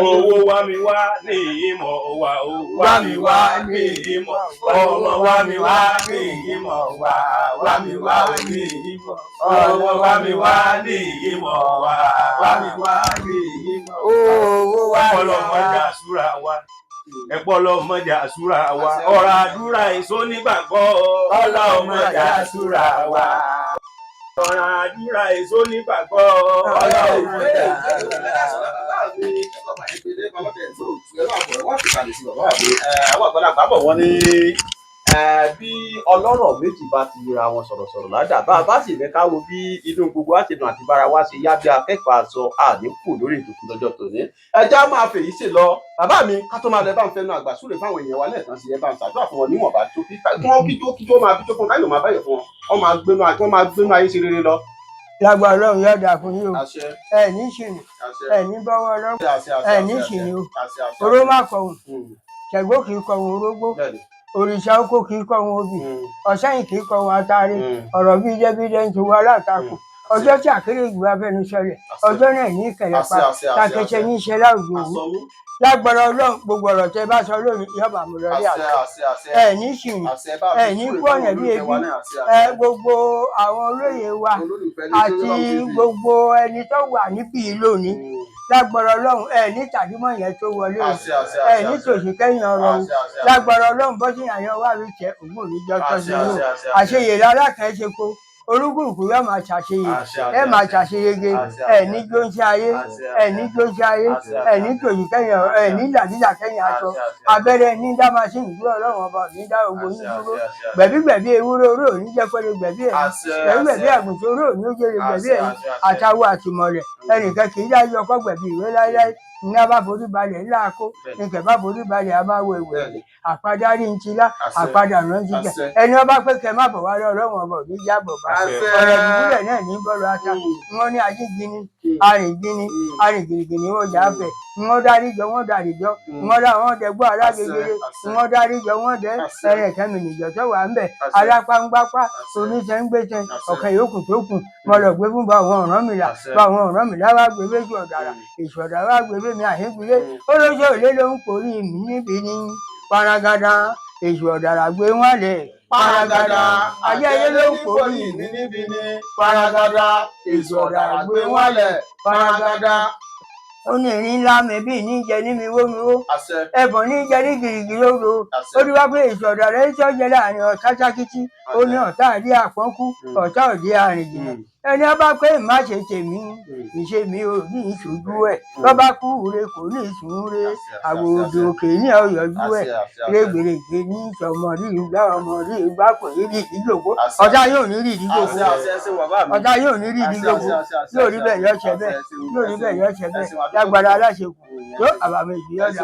S3: owó wá mi wá ní ìmọ̀ wá ó wá mi wá ní ìmọ̀ ọmọ wá mi wá ní ìmọ̀ wá mi wá ní ìmọ̀ ọmọ wá mi wá ní ìmọ̀ wá mi wá ní ìmọ̀
S2: owó wá
S3: ọpọlọ mọjà súra wa ẹpọlọ mọjà súra wa ọ̀rọ̀ àdúrà èso nígbàgbọ́ ọlọ́mọjà súra wa ọ̀rọ̀ àdúrà èso nígbàgbọ́ ọlọ́mọjà
S1: àwọn àgbàlagbà bọ̀ wọ́n ní bí ọlọ́rọ̀ méjì bá ti ra wọn sọ̀rọ̀sọ̀rọ̀ ládàá bá a bá sì fẹ́ káwo bí inú gbogbo á ti dùn àti bára wa ṣe yá bí akẹ́kọ̀ọ́ aṣọ àníkù lórí ètò lọ́jọ́ tòní. ẹja máa fèyí ṣe lọ bàbá mi ká tó máa lọ ẹ bá ń fẹnu àgbà súre fáwọn èèyàn wa lẹ́ẹ̀kan sí ẹ bá ń ṣàdúrà fún wọn níwọ̀nba tó kí wọ́n kíjó máa bí tó fún káyọ̀ máa báyọ̀ fún wọn wọ́n máa gbénú ayé ṣe rere lọ.
S4: lágbára Ọlọ́run yóò dáa fún yín o
S1: àṣẹ
S4: ẹ ní ṣìnì
S1: àṣẹ
S4: ẹ ní bọ́wọ́ Ọlọ́run
S1: àṣẹ
S4: ẹ ní ṣìnì o
S1: àṣẹ àṣẹ
S4: oró má kọ̀hún ṣẹ̀gbó kì í kọ̀hún orógbó òrìṣà oko kì í kọ̀hún obì ọ̀sẹ́yìn kì í kọ̀hún atare ọ̀rọ̀ bíi jẹ́bíjẹ́ ń ti wá látakò ọjọ́ tí àkérè ìgbà fẹnu sọlẹ̀ ọjọ́ náà ní ìkẹlẹ̀ pa takẹsẹ ní iṣẹ́ láwùjọ òwú lágbára Ọlọ́run gbogbo ọ̀rọ̀ tẹ bá sọ lónìí yọba mo lọ rí àṣẹ ẹ ní ṣìnì ẹ ní kú ọ̀nà bí ebi gbogbo àwọn olóyè wa àti gbogbo ẹni tó wà níbí lónìí lágbára Ọlọ́run ẹ ní tàdímọ̀ yẹn tó wọlé o ẹ ní tòṣì kẹ́yìn ọ̀rọ̀ o lágbára Ọlọ́run bọ́sìn àyàn wà ló tẹ ògùn òníjọ́ tọ́sí o àṣeyè lára kan ṣe kó olúkúlùkù yóò máa ṣàṣeyè ẹ máa ṣàṣeyege ẹ ní gbóńṣe ayé ẹ ní gbóńṣe ayé ẹ ní tòyí kẹyìn ẹ ní làdíjà kẹyìn aṣọ abẹ́rẹ́ ní dá máṣíìnì dúró Ọlọ́run ọba ní dá ogun yín dúró gbẹ̀bígbẹ̀bí ewúrẹ́ oró òní jẹ́ pẹ́lú gbẹ̀bí ẹ̀yìn gbẹ̀bígbẹ̀bí àgùntàn oró òní ó jẹ́rẹ̀ gbẹ̀bí ẹ̀yìn àtàwọn àtìmọ̀lẹ̀ ẹnìkan kì í dájú ọkọ̀ gbẹ̀bí ìwé láíláí ní a bá forí balẹ̀ ńlá kó ní kẹ̀ bá forí balẹ̀ a máa wọ ìwé àpadárí ń tilá àpadà rán jíjà ẹni ọba pé kẹ má bọ̀ wá lọ Ọlọ́run ọba òní jábọ̀ bá ọ̀rọ̀ ìdúgbò náà ní bọ́ọ̀lù ata wọn ní ajígini arìngini arìngìnìgìnì wọn jà fẹ̀ wọn dárí jọ wọn dárí jọ wọn dá wọn dẹgbọ́ alágegere wọn dárí jọ wọn dẹ ẹrẹ kẹmí nìjọ tó wà ń bẹ alápáńgbápá oníṣẹ́ńgbẹ́sẹ̀ ọ̀kẹ́ yòókù tó kù mo lọ gbé fún báwọn Ọ̀rànmìlà wá gbé méjì ọ̀dàrà èṣù ọ̀dàrà wá gbé mi àhíngulé olóṣèlú òlé ló ń porí mi níbi ní paragada èṣù ọ̀dàrà gbé wọn lẹ̀ paragada ayẹyẹ ló ń porí mi níbi ní paragada èṣù ọ̀dàrà gbé wọn lẹ̀ paragada. ó ní ìrìn ńlá mi bí ní jẹ ní mi wó ẹbùn ní jẹ ní gìrìgìrì odò ó ní wá pé èṣù ọ̀dàrà èyí tó jẹ láàrin ọ̀tá sákìtì ó ní ọ̀tá àdí àpọ́nkú ọ̀tá òdí àrìnjìnà ẹni ọba pé má ṣe tèmi ìṣe mi ò ní ìṣojú ẹ lọba kú ure kò ní ìṣúnre àwòdò òkè ní ọyọjú ẹ rẹgbẹrẹgbẹ ní ìṣọmọrí ìgbà ọmọrí ìgbà kò ní rí ìdíjòkó ọjà yóò ní rí ìdíjòkó ọjà yóò ní rí ìdíjòkó yóò rí bẹ́ẹ̀ yọṣẹ bẹ́ẹ̀ yóò rí bẹ́ẹ̀ yọṣẹ bẹ́ẹ̀ lágbára aláṣekù tó àbàmì ìdí yọjà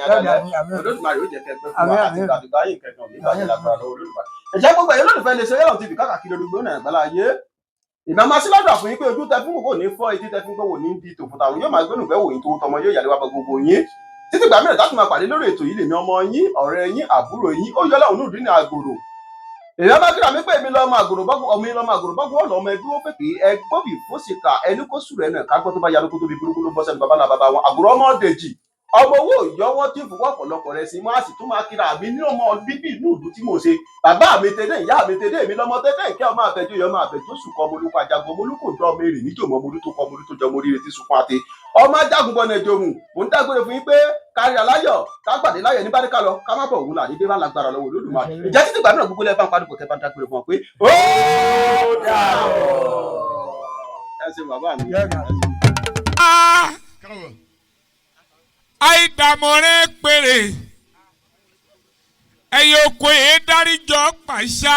S1: yọjà ní àmì olódùmarè ó jẹ kẹgbẹ fún wa àti ìgbàdùgbà yìí kẹkàn nígbàdàn lágbára lọ́wọ́ olódùmarè. ẹ̀jẹ̀ gbogbo ẹ̀yin olólùfẹ́ lè ṣe Yellow TV káàkiri olùgbò náà àgbàlá ayé ìbá máa sí lọ́dọ̀ fún yín pé ojú tẹ fún kòkó ní fọ́ etí tẹ fún kòkó ní di tòfò tàwọn yóò máa gbẹ́nu fẹ́ wò yín tó tọmọ yóò yàrá wa bá gbogbo yín títí gbà mìíràn láti máa pàdé lórí ètò yìí lèmi ọmọ yín ọ̀rẹ́ yín àbúrò yín ó yọ Ọlọ́run nùdí ní àgòrò èèyàn bá kíra mi pé èmi lọ́mọ àgòrò bọ́gbọ́ ọmọ yín lọ́mọ àgòrò bọ́gbọ́ ọ̀nà ọmọ ẹgbẹ́ ó fẹ́ kí ẹ gbóbì fóṣìkà ẹni kó sùrẹ̀ náà kágbọ́ tó bá yanu kó tóbi burúkú ló bọ́ sẹ́nu bàbá náà bàbá wọn àgòrò ọmọ Dèjì ọmọ owó ìyọwọ́ tí ń fowó ọ̀pọ̀lọpọ̀ rẹ̀ sí máa sì tún máa kíra àmì ní ọmọ bíbí inú ìlú tí mo ṣe bàbá mi tẹ́lẹ̀ ìyá mi tẹ́lẹ̀ èmi lọ́mọ tẹ́lẹ̀ ìkẹ́ ọmọ àbẹ̀jọ́ yọmọ àbẹ̀jọ́ sùn kọ́ molúkọ ajagun molúkọ dọ́ ọmọ èrè níjò mọ́ molú tó kọ́ molú tó jọ mo ríre tí sunkún àti ọmọ ajagun bọ́ nẹjọ òun mò ń dágbére fún yín pé kárí aláyọ̀ ká gbàdé láyọ̀ ní báríkà lọ ká má bọ̀ òun là ní dé bá lágbára lọ́wọ́ Olódùmarè ìjẹ́ títí gbàdúrà gbogbo lẹ́ẹ̀ bá ń padùkọ̀ kẹ́ bá ń dágbére fún ọ pé ó dàbọ̀ ẹ ṣe bàbá mi.
S6: àìdàmọ̀rẹ́ péré ẹ̀yẹ oko yẹn dáríjọ́ pàṣá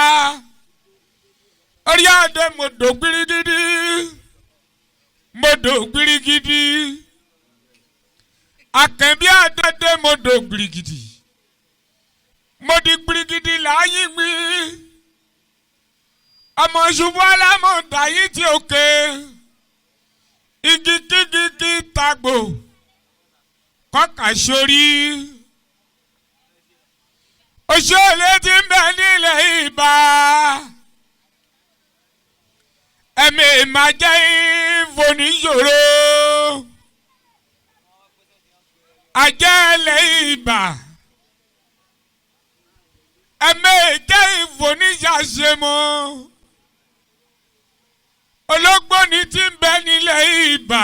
S6: orí adé mọ̀dọ̀ gbirigidi akẹ́bí adé mọ̀dọ̀ gbirigidi mọ̀dí gbirigidi láàyè mi ọmọ ṣubú alámọ̀dá yìí ti òkè igi kíkíkí tagbo kọ́kà sórí òṣèlè ti ń bẹ nílẹ̀ Ìbà ẹ̀mí máa jẹ́ ìfòníṣòro àjẹ́lẹ̀ Ìbà ẹ̀mí jẹ́ ìfòníṣàṣemọ́ ológbòní ti ń bẹ nílẹ̀ Ìbà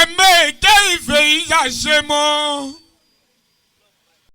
S6: ẹ̀mí jẹ́ ìfèyíṣàṣemọ́.